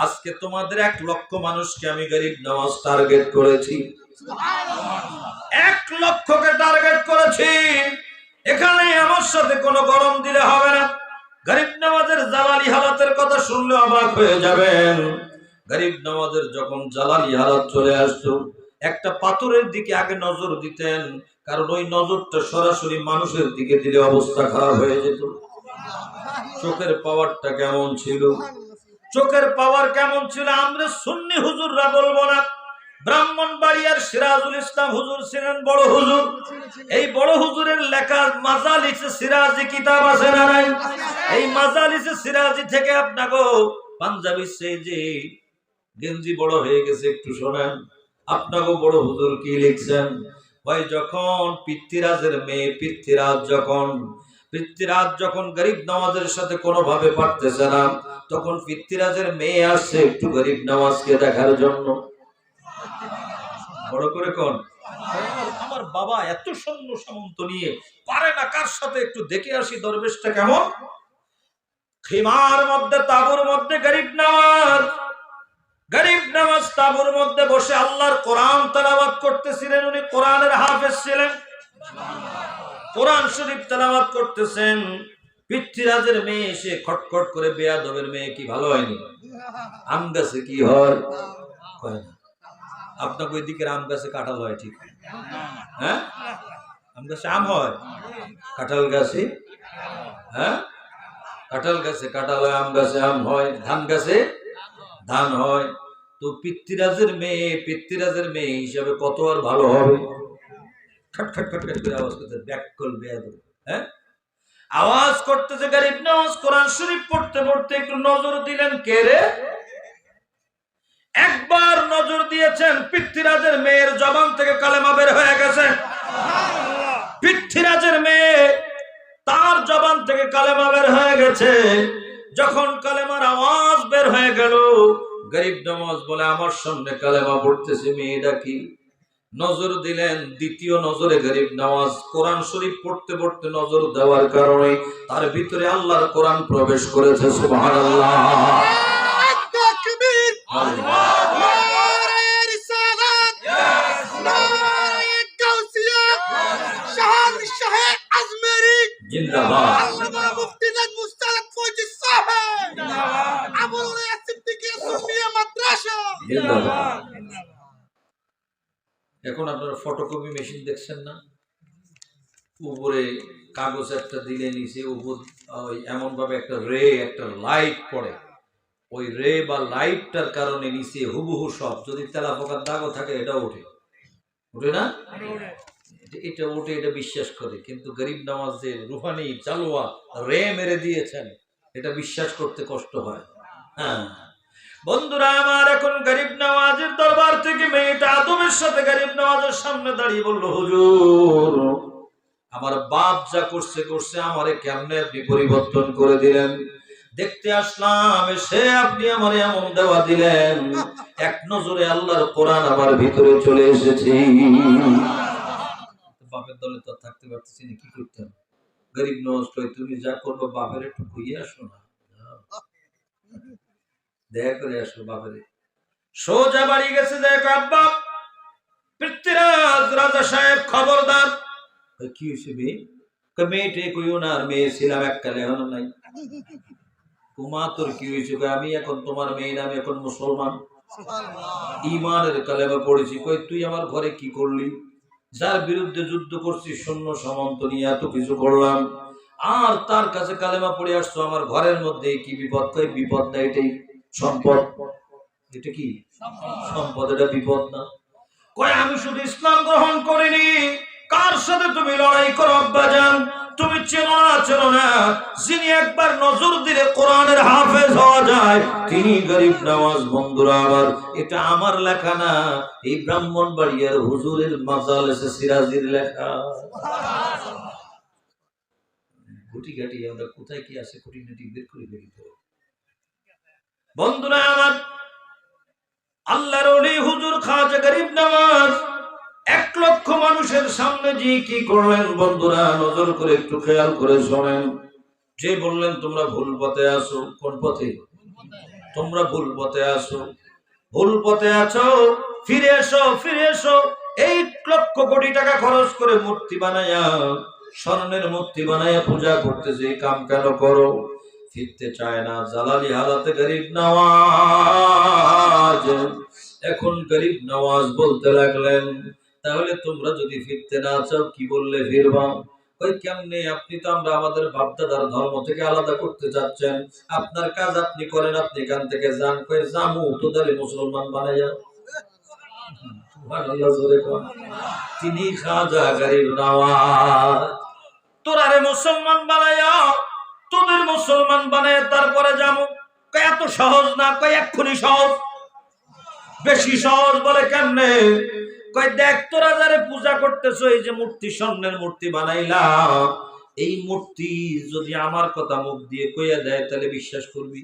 আজকে তোমাদের 1,00,000 মানুষকে আমি গরিব নওয়াজ টার্গেট করেছি। 1,00,000কে টার্গেট করেছি। এখানে আমার সাথে কোনো গরম দিলে হবে না। গরিব নওয়াজের জালালি হালাতের কথা শুনলে অবাক হয়ে যাবেন। গরিব নওয়াজের যখন জালালি হালাত চলে আসতো, একটা পাথরের দিকে আগে নজর দিতেন, কারণ ওই নজরটা সরাসরি মানুষের দিকে দিলে অবস্থা খারাপ হয়ে যেত। চোখের পাওয়ারটা কেমন ছিল? চোখের পাওয়ার কেমন ছিল? আমরা সুন্নি হুজুররা বলবো না। ব্রাহ্মণবাড়িয়ার সিরাজুল ইসলাম হুজুর ছিলেন বড় হুজুর। এই বড় হুজুরের লেখা মাজালিসে সিরাজি কিতাব আছে না নাই? এই মাজালিসে সিরাজি থেকে আপনাকে পাঞ্জাবি সেজে গেঞ্জি বড় হয়ে গেছে, একটু শোনেন। আপনাকে বড় হুজুর কি লিখছেন? ভাই যখন পৃথ্বীরাজের মেয়ে পৃথ্বীরাজ যখন গরিব নওয়াজের সাথে কোনোভাবে পারতেছে না, তখন পৃথ্বীরাজের মেয়ে আসছে একটু গরিব নওয়াজকে দেখার জন্য। বড় করে কোন আমার বাবা এত সৈন্য সামন্ত নিয়ে পারে না, কার সাথে একটু দেখে আসি দরবেশটা কেমন। খিমার মধ্যে, তাবুর মধ্যে গরিব নওয়াজ তাবুর মধ্যে বসে আল্লাহর কোরআন তেলাওয়াত করতেছিলেন। উনি কোরআনের হাফেজ ছিলেন, কোরআন শরীফ তেলাওয়াত করতেছেন। পৃথ্বীরাজের মেয়ে এসে খটখট করে, বেয়াদবের মেয়ে কি ভালো হয়নি? আম গাছে কি হয়? আপনাকে ওই দিকের আম গাছে কাঁঠাল হয় ঠিক? হ্যাঁ, আম গাছে আম হয়, কাঁঠাল গাছে হ্যাঁ, কাঁঠাল গাছে কাঁঠাল হয়, আম গাছে আম হয়, ধান গাছে ধান হয়। তো পৃথ্বীরাজের মেয়ে হিসাবে কত আর ভালো হবে? খট খট খট খট করে আওয়াজ করতে, ব্যাককল বেয়াদব। হ্যাঁ, আওয়াজ করতেছে। গরিব নওয়াজ কোরআন শরীফ পড়তে পড়তে একটু নজর দিলেন, কে রে? একবার নজর দিয়েছেন, পৃথ্বীরাজের মেয়ের জবান থেকে কালেমা বের হয়ে গেছে। পৃথ্বীরাজের মেয়ে, তার জবান থেকে কালেমা বের হয়ে গেছে। যখন কালেমার আওয়াজ বের হয়ে গেল, গরিব নওয়াজ বলে আমার সামনে কালেমা পড়তেছে, মেয়েটা কি? নজর দিলেন। দ্বিতীয় নজরে গরিব নওয়াজ কোরআন শরীফ পড়তে পড়তে নজর দেওয়ার কারণে তার ভিতরে আল্লাহর কোরআন প্রবেশ করেছে। সুবহানাল্লাহ। এখন আপনারা ফটোকপি মেশিন দেখছেন না? উপরে কাগজ একটা দিলে নিচে উপর এমন ভাবে একটা লাইট পড়ে। ওই রে বা লাইটটার কারণে নিচে হুবহু সব, যদি তেলাপোকার দাগও থাকে এটা ওঠে না? এটা ওঠে, এটা বিশ্বাস করে। কিন্তু গরিব নওয়াজের রুহানি চালুয়া রে মেরে দিয়েছেন, এটা বিশ্বাস করতে কষ্ট হয়। হ্যাঁ বন্ধুরা আমার, এখন গরিব নওয়াজের দরবার থেকে মেয়েটা আদবের সাথে গরিব নওয়াজের সামনে দাঁড়িয়ে বলল, হুজুর আমার বাপ যা করছে আমারে কেমনে আপনি পরিবর্তন করে দিলেন? দেখতে আসলাম, সে আপনি আমার এমন দেওয়া দিলেন, এক নজরে আল্লাহর কোরআন আমার ভিতরে চলে এসেছে। বাপের দলে তো থাকতে পারতেছি না, কি করতাম? গরিব নওয়াজ কই, তুমি যা করবো বাপের একটু কইয়ে আসো না, দেখা করে আসো বাপের। সোজা বাড়ি গেছে, দেখ আব্বা পৃথ্বীরাজ রাজা সাহেব খবরদার। কি হয়েছে মেয়ে? মেয়েটে কইও না, আর মেয়ে ছিলাম এককালে, এখনো নাই। কুমা তোর কি হয়েছে? আমি এখন তোমার মেয়ে, আমি এখন মুসলমান, ইমানের কালেমা পড়েছি। কই তুই আমার ঘরে কি করলি? যার বিরুদ্ধে যুদ্ধ করছি, সৈন্য সামন্ত নিয়ে এত কিছু করলাম, আর তার কাছে কালেমা পড়ে আসছো, আমার ঘরের মধ্যে কি বিপদ? কই বিপদ না, এটাই সম্পদ। এটা কি সম্পদ? এটা বিপদ না। কয় আমি শুধু ইসলাম গ্রহণ করিনি, কার সাথে তুমি লড়াই করো আব্বাজান? তুমি চেনো না, চেনো না, যিনি একবার নজর দিলে কোরআনের হাফেজ হওয়া যায়, তিনি গরিব নওয়াজ। বন্ধুরা আমার, এটা আমার লেখা না, এই ব্রাহ্মণবাড়িয়ার হুজুরের মাজালেসে সিরাজির লেখা। গুটি গাটি আমরা কোথায় কি আছে, খুঁটিনাটি বের করে বেরিত। বন্ধুরা আমার, আল্লাহর ওলি হুজুর খাজা গরিব নওয়াজ 1 লক্ষ মানুষের সামনে যে কি করলেন, বন্ধুরা নজর করে একটু খেয়াল করে শোনেন। যে বললেন তোমরা ভুল পথে আছো। কোন পথে? তোমরা ভুল পথে আছো, ভুল পথে আছো, ফিরে এসো, ফিরে এসো। 1 লক্ষ কোটি টাকা খরচ করে মূর্তি বানায়া, স্বর্ণের মূর্তি বানায়া পূজা করতেছে, এই কাম কেন করো? ফিরতে চায় না, জালালি হালাতে গরিব নওয়াজ। এখন গরিব নওয়াজ বলতে লাগলেন, তাহলে তোমরা যদি ফিরতে না চাও, কি বললে ফিরবা? ওই কেমনে? আপনি তো আমরা আমাদের বাপদাদার ধর্ম থেকে আলাদা করতে চাচ্ছেন, আপনার কাজ আপনি করেন, আপনি এখান থেকে যান। কই জামু তো তাহলে মুসলমান বানাইয়া। সুবহানাল্লাহ, জোরে কোন। তিনি খাজা গরিব নওয়াজ, তোরারে মুসলমান বানাইয়া, তোদের মুসলমান বানায় তারপরে যাবো। এত সহজ না। কয় এক্ষুনি সহজ। বেশি সহজ বলে কেমনে? কয় দেখ, তোরা যারে পূজা করতেছো, এই যে মূর্তি, স্বর্ণের মূর্তি বানাইলাম, এই মূর্তি যদি আমার কথা মুখ দিয়ে কইয়া দেয়, তাহলে বিশ্বাস করবি?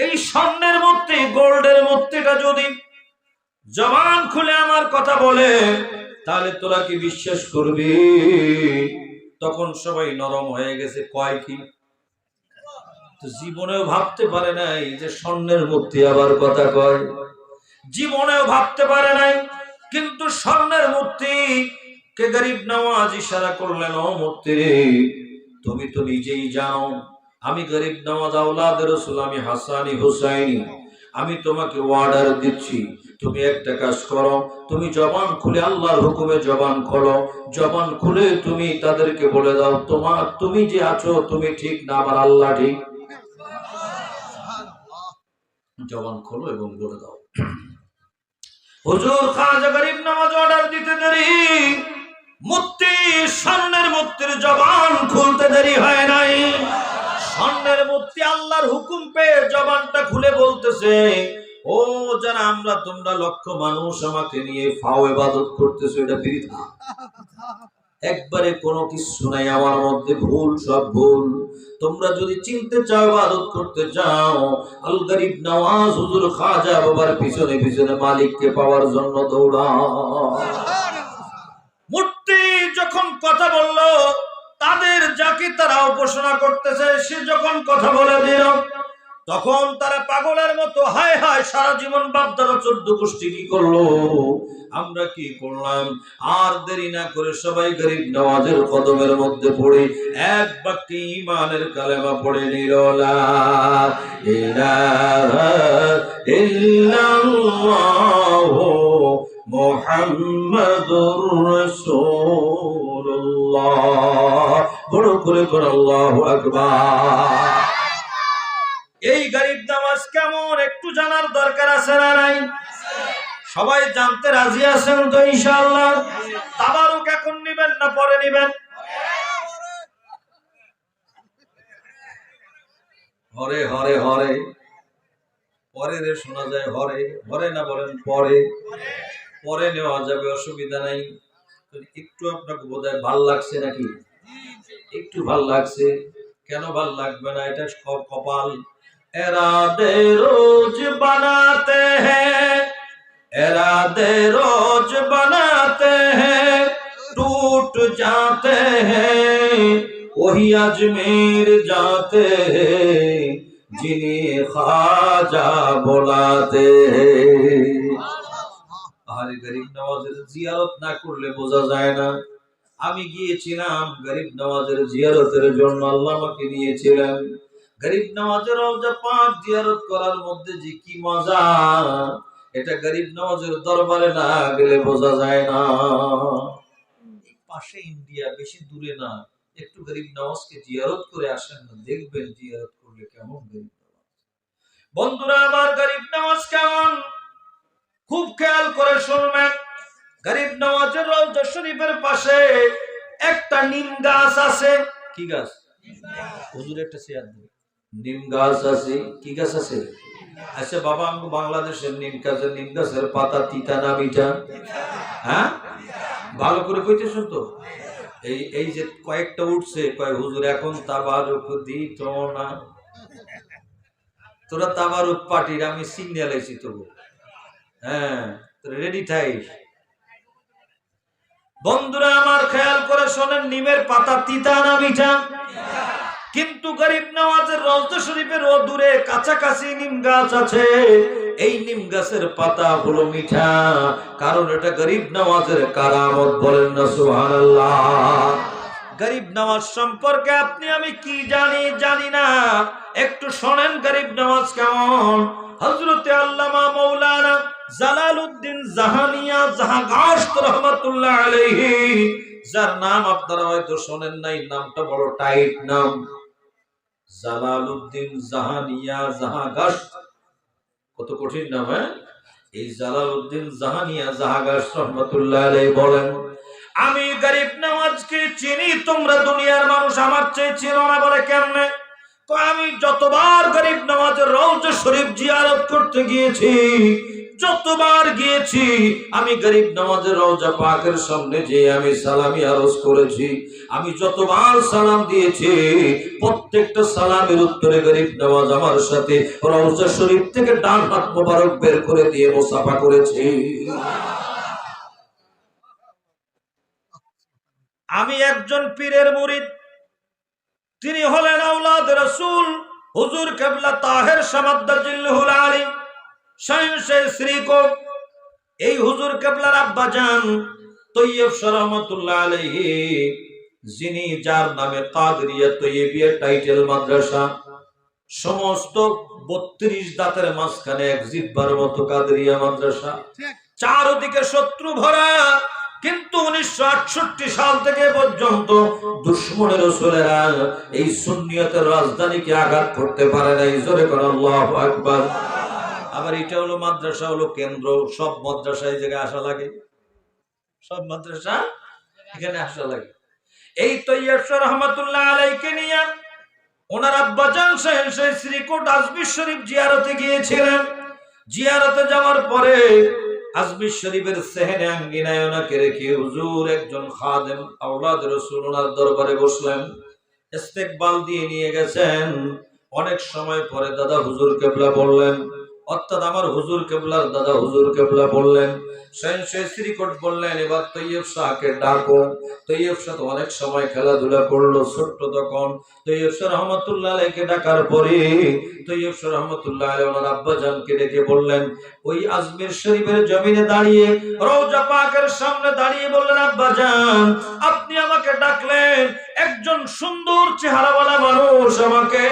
এই স্বর্ণের মূর্তি, গোল্ডের মূর্তিটা যদি জবান খুলে আমার কথা বলে, তাহলে তোরা কি বিশ্বাস করবি? তখন সবাই নরম হয়ে গেছে। কয় কি? জীবনেও ভাবতে পারে নাই যে স্বর্ণের মূর্তি আবার কথা কয়, জীবনেও ভাবতে পারে নাই। কিন্তু স্বর্ণের মূর্তি কে গরিব নওয়াজ ইশারা করলেন, ও মূর্তি রে, তুমি তো নিজেই জানো আমি গরিব নওয়াজ আওলাদের রাসূল, আমি হাসানি হুসাইনি, আমি তোমাকে অর্ডার দিচ্ছি, তুমি একটা কাজ করো, তুমি জবান খুলে আল্লাহর হুকুমে জবান খোলো, জবান খুলে তুমি তাদেরকে বলে দাও, তুমি যে আছো তুমি ঠিক না, আমার আল্লাহ ঠিক। জবান খোলো এবং বলে দাও। হুজুর খাজা গরিব নওয়াজ অর্ডার দিতে দেরি, মূর্তি, স্বর্ণের মূর্তির জবান খুলতে দেরি হয় নাই। স্বর্ণের মূর্তি আল্লাহর হুকুম পেয়ে জবানটা খুলে বলতেছে, ও যারা আমরা তোমরা লক্ষ মানুষ আমাকে নিয়ে ফাও ইবাদত করতেছো, এটা বৃথা, একবারে কোনো কিছু নাই আমার মধ্যে, ভুল, সব ভুল। তোমরা যদি চিনতে চাও, ইবাদত করতে চাও, আল গরিব নওয়াজ হুজুর খাজা বাবার পিছনে পিছনে মালিককে পাওয়ার জন্য দৌড়াও। মূর্তি যখন কথা বলল, তাদের যাকে তারা উপাসনা করতেছে, সে যখন কথা বলে দিল, তখন তারা পাগলের মতো হায় হায়, সারা জীবন বাপদাদা 14 গোষ্ঠী কি করলো, আমরা কি করলাম। আর দেরি না করে সবাই গরিব নওয়াজের কদমের মধ্যে পড়ে এক বাক্যে ঈমানের কালেমা পড়ে নিল, লা ইলাহা ইল্লাল্লাহু মুহাম্মাদুর রাসূলুল্লাহ। বড় করে কর আল্লাহু আকবার। এই গরিব নওয়াজ কেমন একটু জানার দরকার আছে না নাই? সবাই জানতে রাজি আছেন তো ইনশাআল্লাহ? তাবারুক এখন নেবেন না পরে নেবেন? হরে হরে হরে, পরে রে শোনা যায় হরে হরে, না বলেন পরে? পরে নেওয়া যাবে, অসুবিধা নাই। একটু আপনাকে বোধহয় ভাল লাগছে নাকি? একটু ভাল লাগছে। কেন ভাল লাগবে না? এটা কপাল। এরাদে রোজ বানাতে হ্যাঁ, এরাদে রোজ বানাতে হ্যাঁ, टूट जाते हैं वही अजमेर जाते हैं, जिन्हें ख्वाजा बुलाते हैं। আরে গরিব নওয়াজের জিয়ারত না করলে বোঝা যায় না। আমি গিয়েছিলাম গরিব নওয়াজের জিয়ারতের জন্য, আল্লাহ আমাকে নিয়েছিলেন। গরিব নওয়াজের রওজা পাক জিয়ারত করার মধ্যে যে কি মজা, এটা গরিব নওয়াজের দরবারে না গেলে বোঝা যায় না। পাশে ইন্ডিয়া, বেশি দূরে না। একটু গরিব নওয়াজকে জিয়ারত করে আসেন না, দেখবেন জিয়ারত করলে কেমন গরিব নওয়াজ। বন্ধুরা আমার, গরিব নওয়াজ কেমন খুব খেয়াল করে শুনবেন। গরিব নওয়াজের রওজা শরীফের পাশে একটা নিম গাছ আছে। কি গাছ? হুজুর একটা শেয়ার দিন। নিম গাছ আছে। কি গাছ আছে? আচ্ছা বাবা, আমি বাংলাদেশের নিম গাছের পাতা তিতা না মিঠা? হ্যাঁ, ভালো করে কইতেছ তো? এই যে কয়েকটা উঠছে, কয় হুজুর এখন তাবারুক দিত না। তোরা তাবারুক পার্টির, আমি সিগন্যাল আইছি তবু। হ্যাঁ, রেডি থাইস। বন্ধুরা আমার, খেয়াল করে শোনেন, নিমের পাতা তিতা না মিঠা? কিন্তু গরিব নওয়াজের রওজা শরীফের ও দূরে কাছাকাছি নিম গাছ আছে। এই নিম গাছের পাতা হলো মিঠা, কারণ এটা গরিব নওয়াজের কারামত। বলেন না সুবহানাল্লাহ। গরিব নওয়াজ সম্পর্কে আপনি আমি কি জানি না, একটু শোনেন গরিব নওয়াজ কেমন। হযরতে আল্লামা মাওলানা জালালউদ্দিন জাহানিয়া জাহাগাশত রহমাতুল্লাহ আলাইহি, যার নাম আপনারা হয়তো শোনেন নাই, নামটা বড় টাইট নাম, জালালউদ্দিন জাহানিয়া জাহাগাশত। কত কঠিন নাম। এই জালালউদ্দিন জাহানিয়া জাহাগাশত রহমাতুল্লাহ আলাইহি বলেন, আমি গরিব নওয়াজকে চিনি, তোমরা দুনিয়ার মানুষ আমার চেয়ে চিনো না। বলে কেমনে? আমি যতবার গরিব নওয়াজের রওজা শরীফ জিয়ারত করতে গিয়েছি, যতবার গিয়েছি, আমি গরিব নওয়াজের রওজা পাকের সামনে যে আমি সালামি আরজ করেছি, আমি যতবার সালাম দিয়েছি, প্রত্যেকটা সালামের উত্তরে গরিব নওয়াজ আমার সাথে রওজা শরীফ থেকে ডান হাত মোবারক বের করে দিয়ে মুসাফা করেছি। আমি একজন পীরের মুরিদ, তিনি হলেন আওলাদ রাসূল হুজুর কিবলা তাহের শামাদ্দাজিল্লাহুল আলী শাইখ শ্রীকোট। এই হুজুর কিবলার আব্বা জান তৈয়ব রহমাতুল্লাহ আলাইহি, যিনি যার নামে কাদরিয়া তৈয়বিয়া টাইটেল মাদ্রাসা, সমস্ত 32 দাঁতের মাঝখানে এক জিহ্বার মতো কাদরিয়া মাদ্রাসা, চারদিকে শত্রু ভরা। কিন্তু 1968 সাল থেকে পর্যন্ত দুশমনের রাসূলেরা এই সুন্নিয়তের রাজধানীকে আঘাত করতে পারে নাই। জোরে করে আল্লাহু আকবার। আবার এটা হলো মাদ্রাসা, হলো কেন্দ্র। সব মাদ্রাসা এই জায়গায় আসা লাগে, সব মাদ্রাসা এখানে আসা লাগে। এই তৈয়ব রহমাতুল্লাহ আলাইহিকে নিয়ে ওনার আব্বাজান শাহ শ্রীকোট আজমির শরীফ জিয়ারতে গিয়েছিলেন। জিয়ারতে যাওয়ার পরে আজমির শরীফের সেহেনে আঙ্গিনায় ওনাকে রেখে হুজুর একজন খাদেম আওলাদ রাসূল ওনার দরবারে বসলেন, ইস্তেকবাল দিয়ে নিয়ে গেছেন। অনেক সময় পরে দাদা হুজুর কিবলা বললেন, অর্থাৎ আমার হুজুর কিবলার দাদা হুজুর কিবলা বললেন, শাহ শ্রীকোট বললেন, এবার তৈয়ব শাহকে ডাকো। তৈয়ব শাহ তো অনেক সময় খেলাধুলা করলো, ছোট্ট তখন। তৈয়ব শাহ রহমাতুল্লাহ আলাইহিকে ডাকার পরে তৈয়ব শাহ রহমাতুল্লাহ আলাইহি ওনার আব্বাজানকে ডেকে বললেন, ওই আজমির শরীফের জমিনে দাঁড়িয়ে, রওজা পাকের সামনে দাঁড়িয়ে বললেন, আব্বাজান আপনি আমাকে ডাকলেন, একজন সুন্দর চেহারাওয়ালা মানুষ আমাকে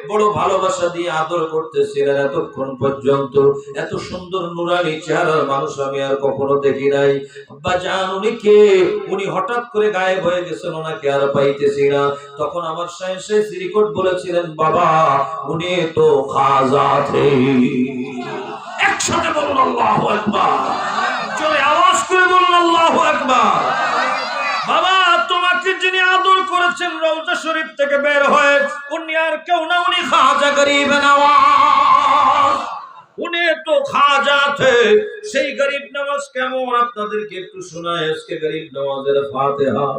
বড় ভালোবাসা দিয়ে আদর করতেছিলেন, এতক্ষণ পর্যন্ত এত সুন্দর নুরানি চেহারার মানুষ আমি আর কখনো দেখি নাই। আব্বাজান উনি কে? উনি হঠাৎ করে গায়েব হয়ে গেছেন, ওনাকে আর পাইতেছি না। তখন আমার শাহ শ্রীকোট বলেছিলেন, বাবা উনি তো খাজা থে। একসাথে বলুন আল্লাহু আকবার, জোরে আওয়াজ করে বলুন আল্লাহু আকবার। বাবা তোমাকে যিনি আদর করেছেন রওজা শরীফ থেকে বের হয়ে, উনি আর কেউ না, উনি খাজা গরিব নওয়াজ, উনি তো খাজা থে। সেই গরিব নওয়াজ কেমন আপনাদেরকে একটু শোনায় আজকে। গরিব নওয়াজের ফাতিহা।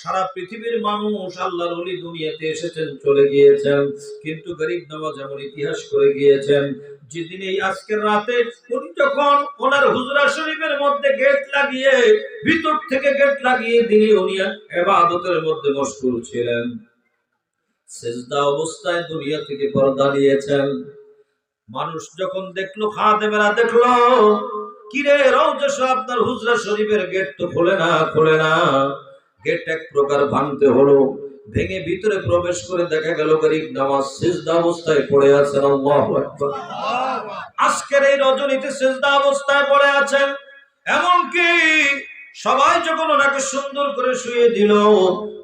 সারা পৃথিবীর মানুষ আল্লাহর ওলি দুনিয়াতে এসেছেন, চলে গিয়েছেন, কিন্তু গরিব নওয়াজ এমন ইতিহাস করে গিয়েছেন। যেদিন এই আজকের রাতে উনি যখন ওনার হুজরা শরীফের মধ্যে গেট লাগিয়ে, ভিতর থেকে গেট লাগিয়ে দিয়ে উনি ইবাদতের মধ্যে মশগুল ছিলেন, সিজদা অবস্থায় দুনিয়া থেকে পর্দা নিয়েছেন। মানুষ যখন দেখলো, খাদেমেরা দেখলো, কিরে রওজা সাহেব আপনার হুজরা শরীফের গেট তো খোলে না। গেট এক প্রকার ভাঙতে হলো। ভেঙে ভিতরে প্রবেশ করে দেখা গেল গরিব নওয়াজ সিজদা অবস্থায় পড়ে আছেন। আল্লাহু আকবার। আজকের এই রজনীতে সিজদা অবস্থায় পড়ে আছেন। এমনকি সবাই যখন ওনাকে সুন্দর করে শুয়ে দিল,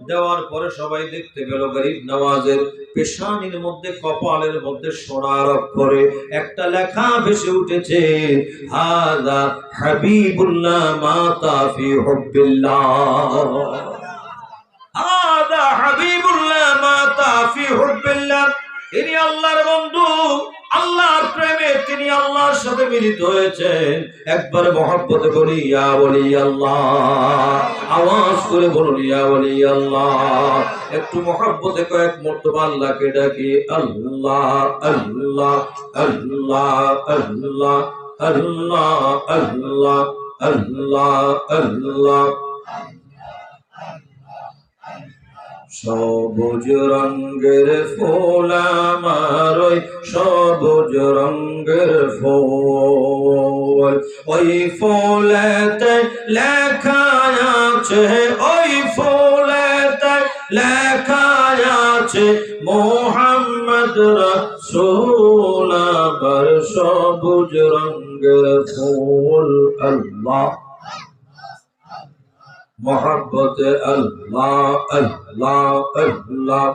দেওয়ার পরে সবাই দেখতে পেল গরিব নওয়াজের পেশানির মধ্যে, কপালের মধ্যে সোনার অক্ষরে একটা লেখা ভেসে উঠেছে, হাযা হাবিবুল্লাহ মাতা ফি হুব্বিল্লাহ, হাযা হাবিবুল্লাহ মাতা ফি হুব্বিল্লাহ। ইনি আল্লাহর বন্ধু, আল্লাহর প্রেমে তিনি আল্লাহর সাথে মিলিত হয়েছেন। একবার মহব্বতে বলি ইয়া ওলি আল্লাহ, আওয়াজ করে বলুন ইয়া ওলি আল্লাহ। একটু মহব্বতে কয়েক মর্তবা আল্লাহকে ডাকি, আল্লাহ আল্লাহ আল্লাহ আল্লাহ আল্লাহ আল্লাহ আল্লাহ আল্লাহ। সবুজ রঙের ফুল আমার ওই সবুজ রঙের ফুল, ওই ফুলেতে লেখা আছে, ওই ফুলেতে লেখা আছে মুহাম্মদ রাসূল। আমার সবুজ রঙের ফুল আল্লাহ, मोहब्बत अल्लाह अल्लाह अल्लाह।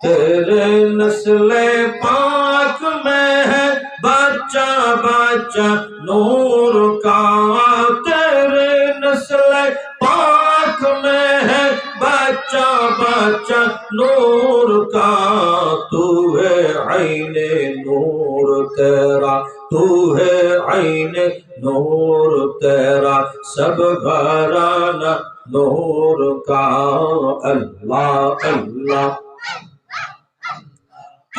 तेरे नस्ले पाक में है बच्चा बच्चा नूर का, तेरे नस्ले पाक में है बच्चा बच्चा नूर का, तू है आईने नूर तेरा, तू है आईने नूर तेरा, सब घराना नूर का। अल्लाह अल्लाह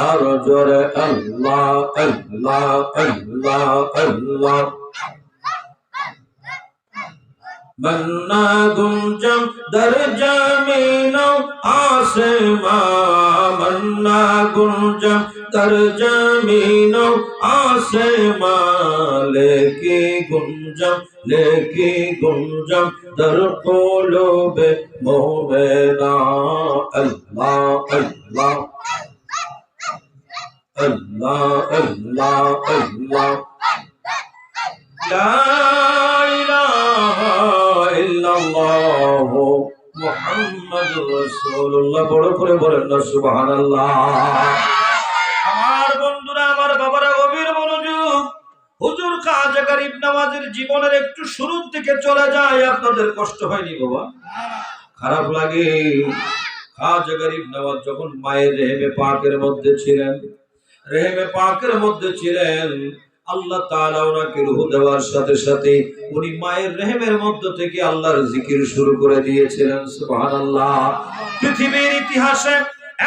और जोरे अल्लाह अल्लाह अल्लाह अल्लाह। मन्ना गुंजम दर जमीनो आसमां, मन्ना गुंजम दर जमीनो आसमां, लेके गुंजम दर क़ुलूबे मोमिना। अल्लाह अल्लाह अल्लाह अल्लाह अल्लाह। ला इलाहा इल्लल्लाह मुहम्मदुर রাসূলুল্লাহ। বড় করে বলেন না সুবহানাল্লাহ। আমার বন্ধুরা, আমার বাবারা, গভীর মনোযোগ। হুজুর খাজা গরিব নওয়াজের জীবনের একটু শুরুর দিকে চলে যায়। আপনাদের কষ্ট হয়নি বাবা? খারাপ লাগে? খাজা গরিব নওয়াজ যখন মায়ের রেহেমে পাকের মধ্যে ছিলেন, আল্লাহ তাআলা ওনাকে রূহ দেওয়ার সাথে সাথে উনি মায়ের রেহেমের মধ্য থেকে আল্লাহর জিকির শুরু করে দিয়েছিলেন। সুবহানাল্লাহ। পৃথিবীর ইতিহাসে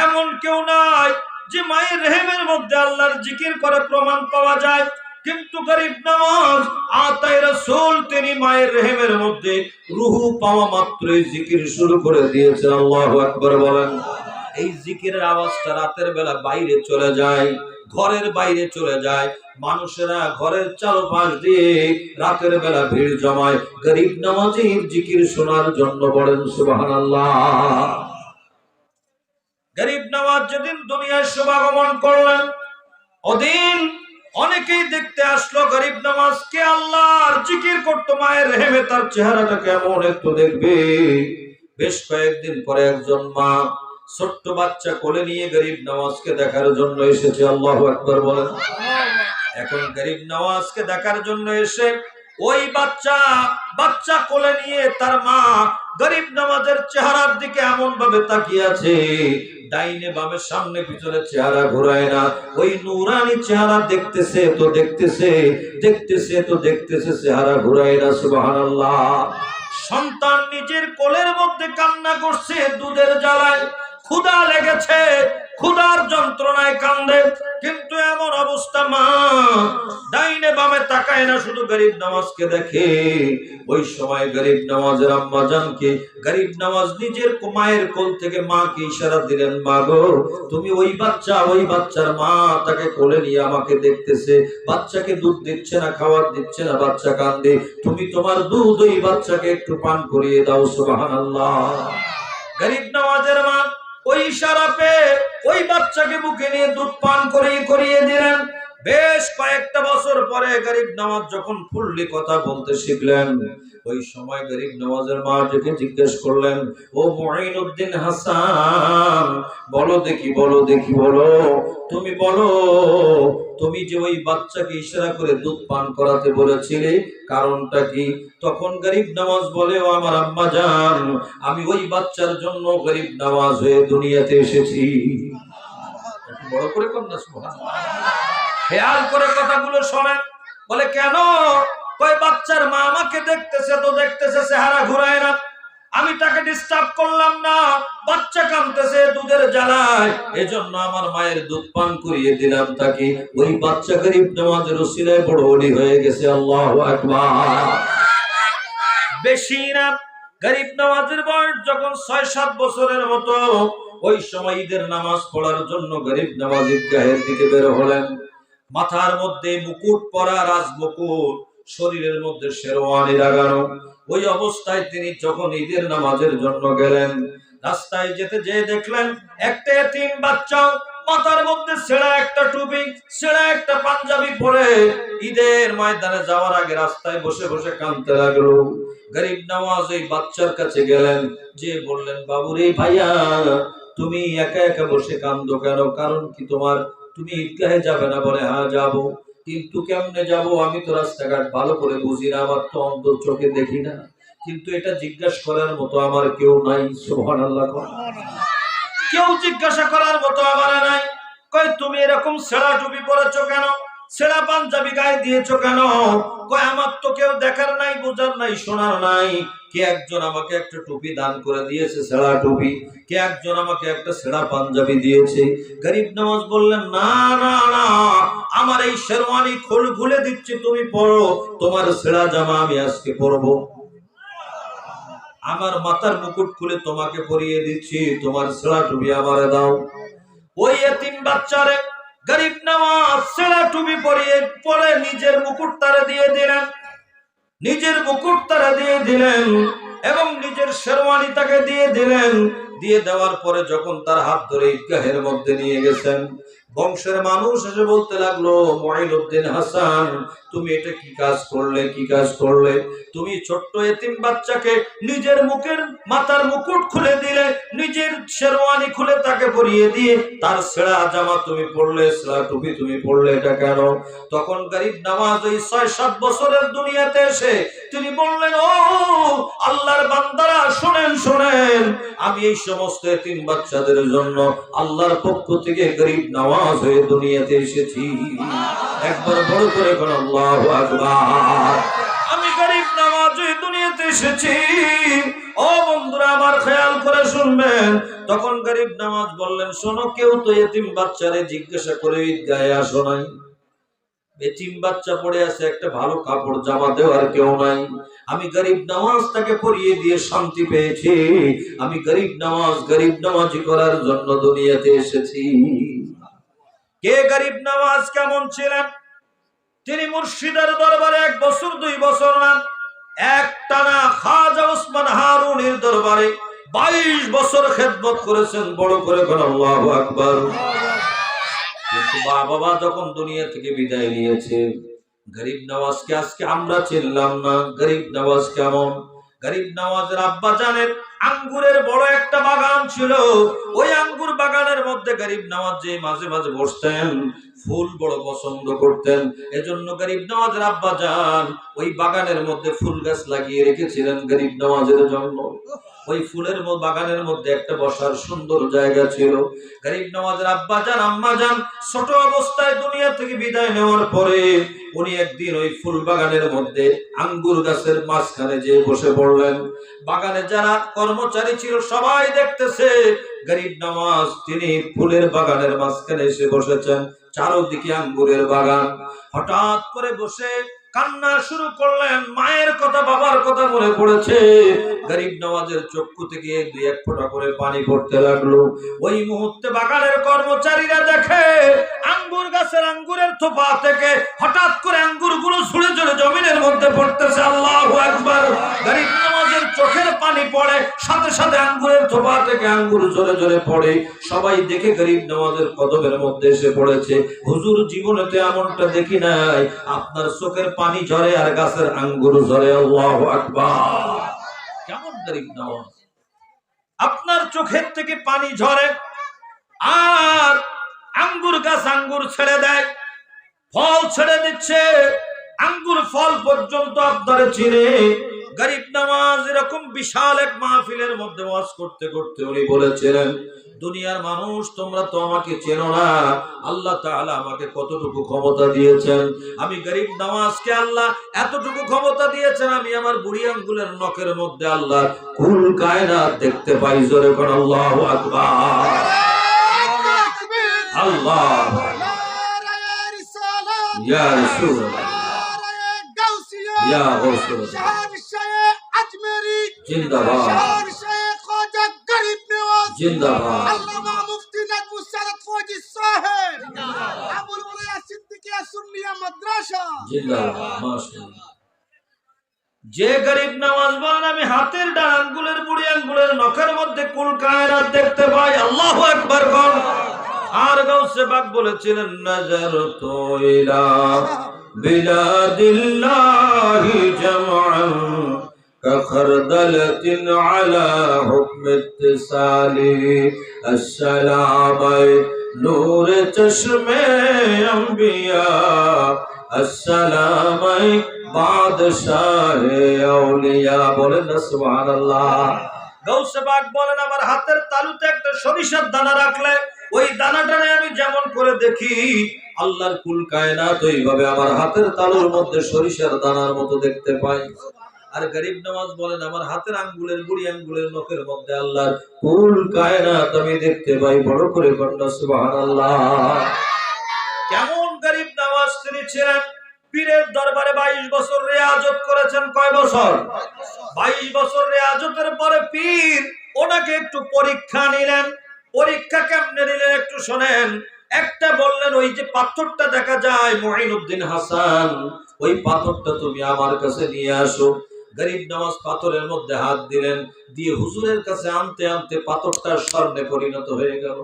এমন কেউ নাই যে মায়ের রেহেমের মধ্যে আল্লাহর জিকির করে প্রমাণ পাওয়া যায়, কিন্তু গরিব নওয়াজ আতায়ে রাসূল তিনি মায়ের রেহেমের মধ্যে রূহ পাওয়া মাত্রই জিকির শুরু করে দিয়েছেন। আল্লাহু আকবার বলেন। এই জিকিরের আওয়াজটা রাতের বেলা বাইরে চলে যায়, ঘরের বাইরে চলে যায়। মানুষেরা ঘরের চারপাশ দিয়ে রাতের বেলা ভিড় জমায় গরিব নওয়াজের জিকির শোনার জন্য। বলেন সুবহানাল্লাহ। গরিব নওয়াজ যেদিন দুনিয়ায় শুভাগমন করলেন, ওদিন অনেকেই দেখতে আসলো গরিব নওয়াজকে। আল্লাহর জিকির করতো মায়ের রেহেমে, তার চেহারাটা কেমন একটু দেখবে। বেশ কয়েকদিন পরে একজন মা ছোট্ট বাচ্চা কোলে নিয়ে গরিব নওয়াজকে দেখার জন্য এসেছে। আল্লাহু আকবার বলেন। এখন গরিব নওয়াজকে দেখার জন্য এসে ওই বাচ্চা কোলে নিয়ে তার মা গরিব নওয়াজের চেহারার দিকে এমন ভাবে তাকিয়ে আছে, ডাইনে বামে সামনে পিছনে চেহারা ঘোরায় না। ওই নূরানি চেহারা দেখতেছে তো দেখতেছে, দেখতেছে তো দেখতেছে, চেহারা ঘোরায় না। সুবহানাল্লাহ। সন্তান নিজের কোলের মধ্যে কান্না করছে দুধের জ্বালায়, ক্ষুধা লেগেছে, ক্ষুধার যন্ত্রণায় কান্দে, কিন্তু এমন অবস্থা মা ডাইনে বামে তাকায় না, শুধু গরিব নওয়াজকে দেখে। ওই সময় গরিব নওয়াজের আম্মা জানকে গরিব নওয়াজ নিজের মায়ের কোল থেকে মাকে ইশারা দিলেন, মা গো তুমি ওই বাচ্চা, ওই বাচ্চার মা তাকে কোলে নিয়ে আমাকে দেখতেছে, বাচ্চাকে দুধ দিচ্ছে না, খাবার দিচ্ছে না, বাচ্চা কান্দে, তুমি তোমার দুধ ওই বাচ্চাকে একটু পান করিয়ে দাও। সুবহানাল্লাহ। গরিব নওয়াজের মা ওই ইশারা পেয়ে ওই বাচ্চাকে বুকে নিয়ে দুধ পান করিয়ে দিলেন। বেশ কয়েকটা বছর পরে গরিব নওয়াজ যখন ফুললি কথা বলতে শিখলেন, ওই সময় গরিব নওয়াজের মা যখন জিজ্ঞেস করলেন, ও মুঈনুদ্দিন হাসান, বলো দেখি, বলো দেখি, বলো তুমি বলো, তুমি যে ওই বাচ্চাকে ইশারা করে দুধ পান করাতে বলেছিলে, কারণটা কি? তখন গরিব নওয়াজ বলে, ও আমার আম্মা জান, আমি ওই বাচ্চার জন্য গরিব নওয়াজ হয়ে দুনিয়াতে এসেছি। বড় করে কন্যা সুবহানাল্লাহ, খেয়াল করে কথাগুলো শোনেন। বলে কেন? কই বাচ্চার মা আমাকে দেখতেছে তো দেখতেছে, চেহারা ঘুরায় না, আমি তাকে ডিস্টার্ব করলাম না, বাচ্চা কাঁদতেছে দুধের জ্বালায়, এজন্য আমার মায়ের দুধ পান করিয়ে দিলাম তাকে। ওই বাচ্চা গরিব নওয়াজের ওসিলায় বড় ওলি হয়ে গেছে। আল্লাহু আকবার। বেশি না, গরিব নওয়াজের বয়স যখন ৬-৭ বছরের মতো, ওই সময় ঈদের নামাজ পড়ার জন্য গরিব নওয়াজ ঈদগাহের দিকে বের হলেন। মাথার মধ্যে মুকুট পরা, রাজ মুকুট, শরীরের মধ্যে শেরওয়ানি লাগানো। ওই অবস্থায় তিনি যখন ঈদের নামাজের জন্য গেলেন, রাস্তায় যেতে যেয়ে দেখলেন একটা এতিম বাচ্চা মাথার মধ্যে ছেঁড়া একটা টুপি, ছেঁড়া একটা পাঞ্জাবি পরে ঈদের ময়দানে যাওয়ার আগে রাস্তায় বসে বসে কাঁদতে লাগলো। গরিব নওয়াজ এই বাচ্চার কাছে গেলেন, যে বললেন, বাবুরে ভাইয়া, তুমি একা একা বসে কাঁদো কেন? কারণ কি তোমার? তুমি ঈদগাহে যাবে না? বলে হ্যাঁ যাবো। কিন্তু কেমনে যাবো? আমি তো রাস্তাঘাট ভালো করে বুঝি না, আমার তো অন্ধ, চোখে দেখি না, কিন্তু এটা জিজ্ঞাসা করার মতো আমার কেউ নাই। সুবহানাল্লাহ। কেউ জিজ্ঞাসা করার মতো আমার নাই। কই তুমি এরকম ছেঁড়া টুপি পরেছো কেন? ছেঁড়া পাঞ্জাবি গায়ে দিয়েছো কেন? কই আমার তো কেউ দেখার নাই, বোঝার নাই, শোনার নাই। কে একজন আমাকে একটা টুপি দান করে দিয়েছে, ছেঁড়া টুপি, কে একজন আমাকে একটা ছেঁড়া পাঞ্জাবি দিয়েছে। গরিব নওয়াজ বললেন, না না না, আমার এই শেরওয়ানি খুলে দিচ্ছি, তুমি পরো, তোমার ছেঁড়া জামা আমি আজকে পরবো, আমার মাথার মুকুট খুলে তোমাকে পরিয়ে দিচ্ছি, তোমার ছেঁড়া টুপি আমারে দাও। ওই এতিম বাচ্চারে গরিব নওয়াজ ছেঁড়া টুপি পরে নিজের মুকুট তারে দিয়ে দিলেন, নিজের মুকুট তারা দিয়ে দিলেন এবং নিজের শেরওয়ানি তাকে দিয়ে দিলেন। দিয়ে দেওয়ার পরে যখন তার হাত ধরে ঈদগাহের মধ্যে নিয়ে গেছেন, বংশের মানুষ এসে বলতে লাগলো, মুঈনুদ্দিন হাসান, তুমি এটা কি কাজ করলে, কি কাজ করলে? তুমি ছোট্ট এতিম বাচ্চাকে নিজের মাথার মুকুট খুলে দিলে, নিজের শেরওয়ানি খুলে তাকে পরিয়ে দিয়ে তার ছেঁড়া জামা তুমি পরলে, ছেঁড়া টুপি তুমি পরলে, এটা কেন? তখন গরিব নওয়াজ ওই ৬-৭ বছরের দুনিয়াতে এসে তিনি বললেন, ও আল্লাহর বান্দারা, শোনেন শোনেন, আমি এই সমস্ত এতিম বাচ্চাদের জন্য আল্লাহর পক্ষ থেকে গরিব নওয়াজ হয়ে দুনিয়াতে এসেছি। একবার বড় করে কোন আল্লাহু আকবার। আমি গরিব নওয়াজ হয়ে দুনিয়াতে এসেছি। ও বন্ধুরা আমার, খেয়াল করে শুনবেন। তখন গরিব নওয়াজ বললেন, শোনো, কেউ তো এতিম বাচ্চারে জিজ্ঞাসা করে ঈদগাহে আসো নাই, এতিম বাচ্চা পড়ে আছে, একটা ভালো কাপড় জামা দেওয়ার কেউ নাই, আমি গরিব নওয়াজ তাকে পরিয়ে দিয়ে শান্তি পেয়েছি, আমি গরিব নওয়াজি করার জন্য দুনিয়াতে এসেছি। কে গরিব নওয়াজ কেমন ছিলেন? তিনি মুর্শিদের দরবারে 1 বছর 2 বছর না, একটানা খাজা ওসমান হারুনের দরবারে 22 বছর খেদমত করেছেন। বড় করে বলেন আল্লাহু আকবার। কিন্তু বাবা যখন দুনিয়া থেকে বিদায় নিয়েছে, গরিব নওয়াজকে আজকে আমরা চিনলাম না। গরিব নওয়াজ কেমন? গরিব নওয়াজের আব্বা জানেন আঙ্গুরের বড় একটা বাগান ছিল। ওই আঙ্গুর বাগানের মধ্যে গরিব নওয়াজ যে মাঝে মাঝে বসতেন, ফুল বড় পছন্দ করতেন। এজন্য গরিব নওয়াজের আব্বা জান ওই বাগানের মধ্যে ফুল গাছ লাগিয়ে রেখেছিলেন গরিব নওয়াজের জন্য। ওই ফুলের বাগানের মধ্যে একটা বসার সুন্দর জায়গা ছিল। গরিব নওয়াজের আব্বা জান আম্মা জান ছোট অবস্থায় দুনিয়া থেকে বিদায় নেওয়ার পরে উনি একদিন ওই ফুল বাগানের মধ্যে আঙ্গুর গাছের মাঝখানে যে বসে পড়লেন। বাগানে যারা কর্মচারী ছিল সবাই দেখতেছে গরিব নওয়াজ তিনি ফুলের বাগানের মাঝখানে এসে বসেছেন, চারদিকে আঙ্গুরের বাগান। হঠাৎ করে বসে কান্না শুরু করলেন, মায়ের কথা বাবার কথা মনে পড়েছে। গরিব নওয়াজের চক্ষু থেকে দুই এক ফোঁটা করে পানি পড়তে লাগলো। ওই মুহূর্তে বাগানের কর্মচারীরা দেখে আঙ্গুর গাছের আঙ্গুরের থোপা থেকে হঠাৎ করে আঙ্গুরগুলো ছুঁড়ে ছুঁড়ে জমিনের মধ্যে পড়তেছে। আল্লাহু আকবার। গরিব নওয়াজের চোখের পানি পড়ে, সাথে সাথে আঙ্গুরের থোপা থেকে আঙ্গুর ঝরে ঝরে পড়ে। সবাই দেখে গরিব নওয়াজের কদমের মধ্যে এসে পড়েছে। হুজুর, জীবনেতে এমনটা দেখি নাই, আপনার চোখের পানি ঝরে আর গাছের আঙ্গুর ঝরে। আল্লাহু আকবার। কেমন গরিব নওয়াজ, আপনার চোখের থেকে পানি ঝরে আর আঙ্গুর গাছ আঙ্গুর ছেড়ে দেয়, ফল ছেড়ে দিচ্ছে, আঙ্গুর ফল পর্যন্ত আপনারে চিনে। গরিব নওয়াজ এরকম বিশাল এক মাহফিলের মধ্যে ওয়াজ করতে করতে উনি বলেছিলেন, দুনিয়ার মানুষ তোমরা তো আমাকে চেনো না, আল্লাহ তাআলা আমাকে কতটুকু ক্ষমতা দিয়েছেন। আমি গরিব নওয়াজকে আল্লাহ এতটুকু ক্ষমতা দিয়েছেন, আমি আমার বুড়ি আঙ্গুলের নখের মধ্যে আল্লাহ কুল কায়নাত দেখতে পাই। জোরে কোন আল্লাহু আকবার। আল্লাহ ইয়া রাসূলুল্লাহ ইয়া রাসূলুল্লাহ আজমেরি জিন্দাবাদ গরিব নওয়াজ জিন্দাবাদ আল্লামা মুফতি নাজমুস সাদাত ফৌজি সাহেব আবুল ওলিয়া সিদ্দিকিয়া সুন্নিয়া মাদ্রাসা জিন্দাবাদ। মাশাআল্লাহ। যে গরিব নওয়াজ বলেন আমি হাতের ডান আঙ্গুলের বুড়ি আঙ্গুলের নখের মধ্যে কুল কায়নাত দেখতে পাই। আল্লাহু আকবার কোন। আর গাউসে পাক বলেছিলেন, নাজারতু ইলা বিলাদিল্লাহি জামআন কাখরদালাতিন আলা হুকম ইত্তিসালি আসসালামাই নূর চশমে আম্বিয়া আসসালামাই বাদশাহে আউলিয়া। বলেন না সুবহানাল্লাহ। গাউসে পাক বলেন, আমার হাতের তালুতে একটা সরিষার দানা রাখলে ওই দানাটারে আমি যেমন করে দেখি, আল্লাহর কুল কায়নাত ওইভাবে আমার হাতের তালুর মধ্যে সরিষার দানার মতো দেখতে পাই। আর গরিব নওয়াজ বলেন, আমার হাতের আঙ্গুলের বুড়ি আঙ্গুলের নখের মধ্যে আল্লাহর কুল কায়নাত আমি দেখতে পাই। বড় করে কন্যা সুবহানাল্লাহ। কেমন গরিব নওয়াজ তিনি ছিলেন। পীরের দরবারে 22 বছর রিয়াজত করেছেন। কয় বছর? 22 বছর রিয়াজতের পরে পীর ওনাকে একটু পরীক্ষা নিলেন। পরীক্ষা কেমনে নিলেন একটু শোনেন। একটা বললেন, ওই যে পাথরটা দেখা যায় মুঈনুদ্দিন হাসান, ওই পাথরটা তুমি আমার কাছে নিয়ে আসো। গরিব নওয়াজ পাথরের মধ্যে হাত দিলেন, দিয়ে হুজুরের কাছে আনতে আনতে পাথরটা স্বর্ণে পরিণত হয়ে গেল।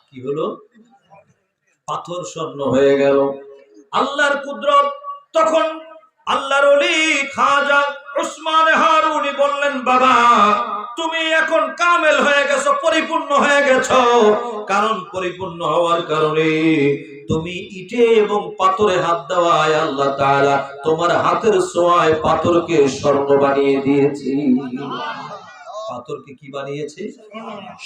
কি হলো? পাথর স্বর্ণ হয়ে গেল। আল্লাহর কুদরত। তখন আল্লাহর ওলি খাজা উসমান হারুনি বললেন, বাবা তুমি এখন কামেল হয়ে গেছো, পরিপূর্ণ হয়ে গেছো। কারণ পরিপূর্ণ হওয়ার কারণে তুমি ইটে এবং পাথরে হাত দেওয়ায় আল্লাহ তাআলা তোমার হাতের ছোঁয়ায় পাথরকে স্বর্ণ বানিয়ে দিয়েছে। পাথরকে কি বানিয়েছে?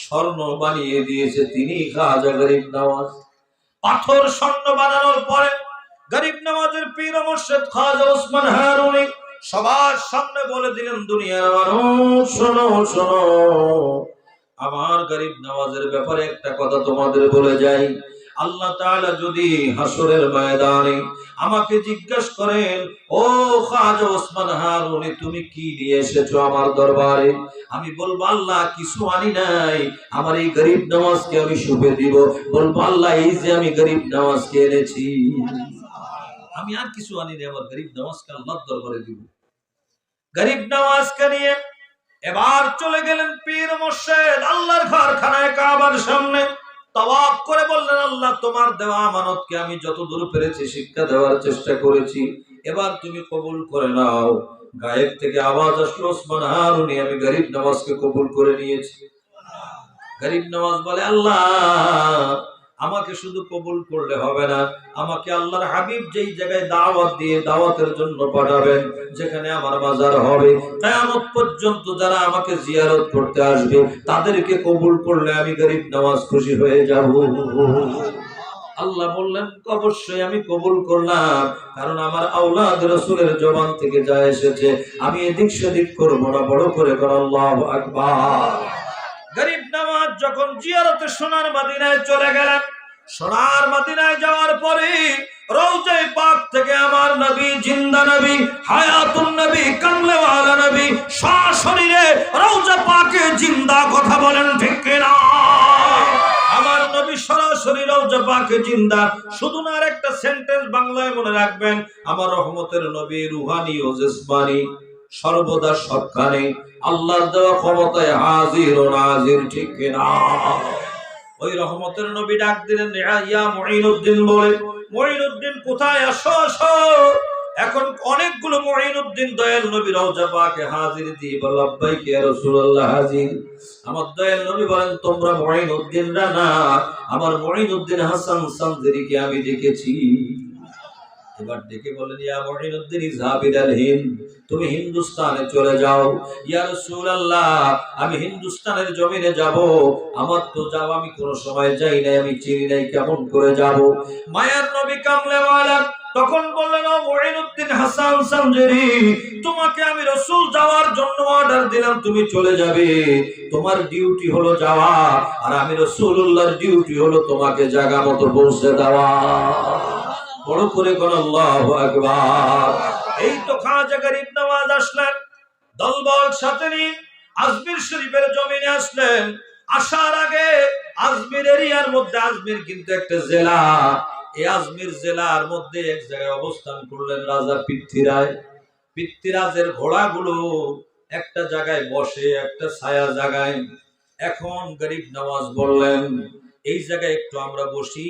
স্বর্ণ বানিয়ে দিয়েছে তিনি খাজা গরিব নওয়াজ। পাথর স্বর্ণ বানানোর পরে গরিব নওয়াজের পীর মুর্শিদ খাজা উসমান হারুনি সবার সামনে বলে দিলেন, দুনিয়ার মানুষ শোনো শোনো, আমার গরিব নওয়াজের ব্যাপারে একটা কথা তোমাদের বলে যাই। আল্লাহ তাআলা যদি হাসরের ময়দানে আমাকে জিজ্ঞাসা করেন, ও খাজা ওসমান হারুনি তুমি কি নিয়ে এসেছো আমার দরবারে, আমি বলবো আল্লাহ কিছু আনি নাই, আমার এই গরিব নওয়াজকে আমি শুভে দিব। বলবো আল্লাহ এই যে আমি গরিব নওয়াজকে এনেছি, আমি আর কিছু আনি নাই, আমার গরিব নওয়াজকে আল্লাহর দরবারে দিব। গরিব নওয়াজকে নিয়ে এবার চলে গেলেন পীর মুর্শিদ আল্লাহর ঘরখানায় কাবার সামনে। তাওয়াফ করে বললেন, আল্লাহ তোমার দেওয়া আমানতকে আমি যতদূর পেরেছি শিক্ষা দেওয়ার চেষ্টা করেছি, এবার তুমি কবুল করে নাও। গায়েব থেকে আওয়াজ আসলো, ওসমান হারুনি আমি গরিব নওয়াজকে কবুল করে নিয়েছি। গরিব নওয়াজ বলে, আল্লাহ আমাকে শুধু কবুল করলে হবে না, আমাকে আল্লাহর হাবিব যেই জায়গায় দাওয়াত দিয়ে দাওয়াতের জন্য পাঠাবেন, যেখানে আমার মাজার হবে, কিয়ামত পর্যন্ত যারা আমাকে জিয়ারত করতে আসবে তাদেরকে কবুল করলে আমি গরিব নওয়াজ খুশি হয়ে যাব। আল্লাহ বললেন, অবশ্যই আমি কবুল করলাম, কারণ আমার আওলাদ রাসূলের জবান থেকে যা এসেছে আমি এদিক সেদিক করব না। বড় করে কর আল্লাহু আকবার। গরিব নওয়াজ যখন জিয়ারতে সোনার মদিনায় চলে গেলেন, সোনার মদিনায় যাওয়ার পরে রওজায়ে পাক থেকে আমার নবী, জিন্দা নবী, হায়াতুন নবী, কামলেওয়ালা নবী সশরীরে রওজা পাকে জিন্দা, কথা বলেন ঠিক কিনা? আমার নবী সরাসরি রওজা পাকে জিন্দা। শুধু না, আরেকটা সেন্টেন্স বাংলায় মনে রাখবেন, আমার রহমতের নবী রুহানি ও জিসমানি সর্বদা সবখানে আল্লাহর দেওয়া ক্ষমতায় হাজির ও নাজির, ঠিক কিনা? ওই রহমতের নবী ডাক দিলেন, ইয়া মুঈনুদ্দিন বলে, মুঈনুদ্দিন কোথায়? আসো আসো। এখন অনেকগুলো মুঈনুদ্দিন দয়াল নবী রওজা পাকে হাজির দিয়ে বলল, লাব্বাইক ইয়া রাসূলুল্লাহ, হাজির। আমার দয়াল নবী বলেন, তোমরা মুঈনুদ্দিনরা না, আমার মুঈনুদ্দিন হাসান সানজিরিকে আমি দেখেছি। এবার ডেকে বলেন, ইয়া মুঈনুদ্দিন ইযহাব ইলাল হিন্দ, তুমি হিন্দুস্তানে চলে যাও। ইয়া রাসূলুল্লাহ, আমি হিন্দুস্তানের জমিনে যাব, আমার তো যাব, আমি কোন সময় যাই নাই, আমি চিনি নাই, কেমন করে যাব? মায়ার নবী কামলেওয়ালা তখন বললেন, ও মুঈনুদ্দিন হাসান সানজিরি, তোমাকে আমি রাসূল যাওয়ার জন্য অর্ডার দিলাম, তুমি চলে যাবে, তোমার ডিউটি হলো যাওয়া, আর আমি রাসূলুল্লাহর ডিউটি হলো তোমাকে জায়গা মতো পৌঁছে দেওয়া। বড় করে কোন আল্লাহু আকবার। এই তো খাজা গরিব নওয়াজ আসলেন, দলবল সাথে নিয়ে আজমির শরীফের জমিনে আসলেন। আসার আগে আজমির এরিয়ার মধ্যে, আজমির কিন্তু একটা জেলা, এই আজমির জেলার মধ্যে এক জায়গায় অবস্থান করলেন রাজা পৃথ্বীরাজ। পৃথ্বীরাজের ঘোড়াগুলো একটা জায়গায় বসে, একটা ছায়া জায়গায়। এখন গরিব নওয়াজ বললেন, এই জায়গায় একটু আমরা বসি,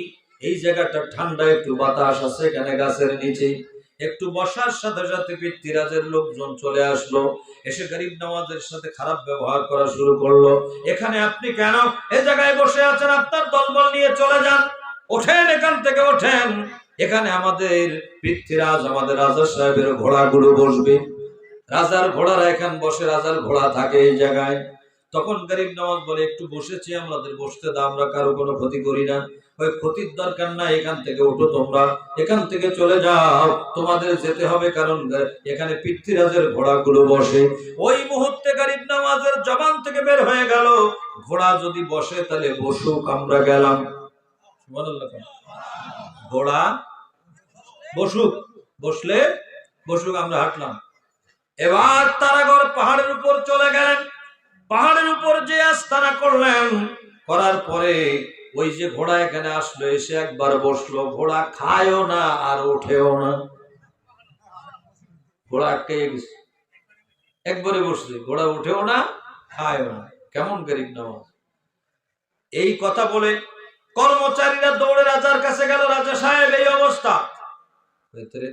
এই জায়গাটা ঠান্ডা, একটু বাতাস আছে এখানে গাছের নিচে। একটু বসার সাথে সাথে পৃথ্বীরাজের লোকজন চলে আসলো, এসে গরিব নওয়াজের সাথে খারাপ ব্যবহার করা শুরু করলো। এখানে আপনি কেন এই জায়গায় বসে আছেন? আপনার দলবল নিয়ে চলে যান, ওঠেন, এখান থেকে ওঠেন। এখানে আমাদের পৃথ্বীরাজ, আমাদের রাজা সাহেবের ঘোড়াগুলো বসবে, রাজার ঘোড়ারা এখান বসে, রাজার ঘোড়া থাকে এই জায়গায়। তখন গরিব নওয়াজ বলে, একটু বসেছি, আমাদের বসতে দাও, আমরা কারো কোনো ক্ষতি করি না। ওই ক্ষতির দরকার নাই, এখান থেকে ওঠো, তোমরা এখান থেকে চলে যাও, তোমাদের যেতে হবে, কারণ এখানে পৃথ্বীরাজের ঘোড়াগুলো বসে। ওই মুহূর্তে গরিব নওয়াজের জবান থেকে বের হয়ে গেল, ঘোড়া যদি বসে তাহলে বসুক, আমরা গেলাম। ঘোড়া বসুক, বসলে বসুক, আমরা হাঁটলাম। এবার তারাগড় পাহাড়ের উপর চলে গেলেন। পাহাড়ের উপর যে আস্তানা করলেন, করার পরে ওই যে ঘোড়া এখানে আসলো, এসে একবার বসলো। ঘোড়া খায়ও না আর ওঠেও না, ঘোড়া আটকে গেছে, একবারে বসছে, ঘোড়া উঠেও না, খায়ও না। কেমন গরিব নওয়াজ! এই কথা বলে কর্মচারীরা দৌড়ে রাজার কাছে গেল, রাজা সাহেব এই অবস্থা,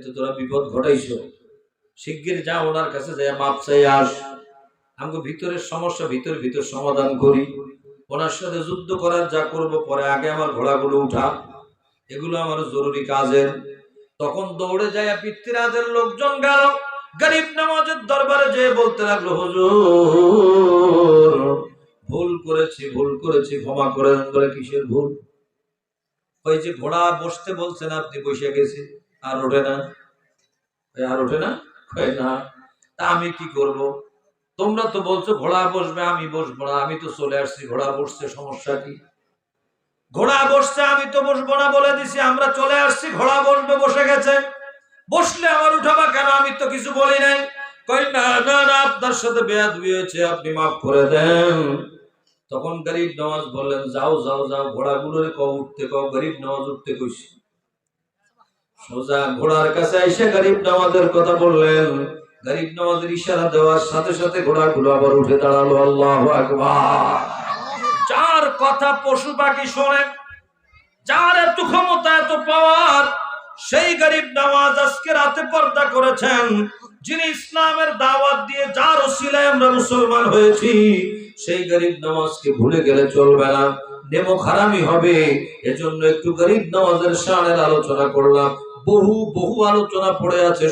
তো তোরা বিপদ ঘটাইছো, শিগগির যা ওনার কাছে যায় মাপ চাই আস, আমাকে ভিতরের সমস্যা ভিতর ভিতর সমাধান করি, ওনার সাথে যুদ্ধ করার যা করব পরে, আগে আমার ঘোড়াগুলো উঠা, এগুলো আমার জরুরি কাজের। তখন দৌড়ে যায় পৃথ্বীরাজের লোকজন গেল, গরিব নওয়াজের দরবারে যেয়ে বলতে লাগলো, হুজুর ভুল করেছি, ভুল করেছি, ক্ষমা করে দেন। বলে, কিসের ভুল? ওই যে ঘোড়া বসতে বলছেন আপনি, বসে গেছে, আর ওঠে না। আর ওঠে না? না, তা আমি কি করব? তোমরা তো বলছো ঘোড়া বসবে, আমি বসবো না, আমি তো চলে আসছি, ঘোড়া বসছে, সমস্যা কি? ঘোড়া বসছে, আমি তো বসবো না বলে দিছি, আমরা চলে আসছি, ঘোড়া বসবে, বসে গেছে, বসলে আমার উঠাবা কেন? আমি তো কিছু বলি নাই। কই না না না, আপনার সাথে বেয়াদবি হয়েছে, আপনি মাফ করে দেন। তখন গরিব নওয়াজ বললেন, যাও যাও যাও, ঘোড়াগুলোরে কও উঠতে কও। গরিব নওয়াজ উঠতে কইছে, সোজা ঘোড়ার কাছে এসে গরিব নওয়াজের কথা বললেন। গরিব নওয়াজের ইশারা দেওয়ার সাথে সাথে ঘোড়াগুলো আবার উঠে দাঁড়ালো। আল্লাহু আকবার। যার কথা পশু পাখি শোনে, যার এত ক্ষমতা, এত পাওয়ার, সেই গরিব নওয়াজ আজকে রাতে পর্দা করেছেন। যিনি ইসলামের দাওয়াত দিয়ে, যার ওসিলায় আমরা মুসলমান হয়েছি, সেই গরিব নওয়াজকে ভুলে গেলে চলবে না, নেমো খারামি হবে। এজন্য একটু গরিব নওয়াজের শানের আলোচনা করলাম। বহু বহু আলোচনা পড়ে আছে।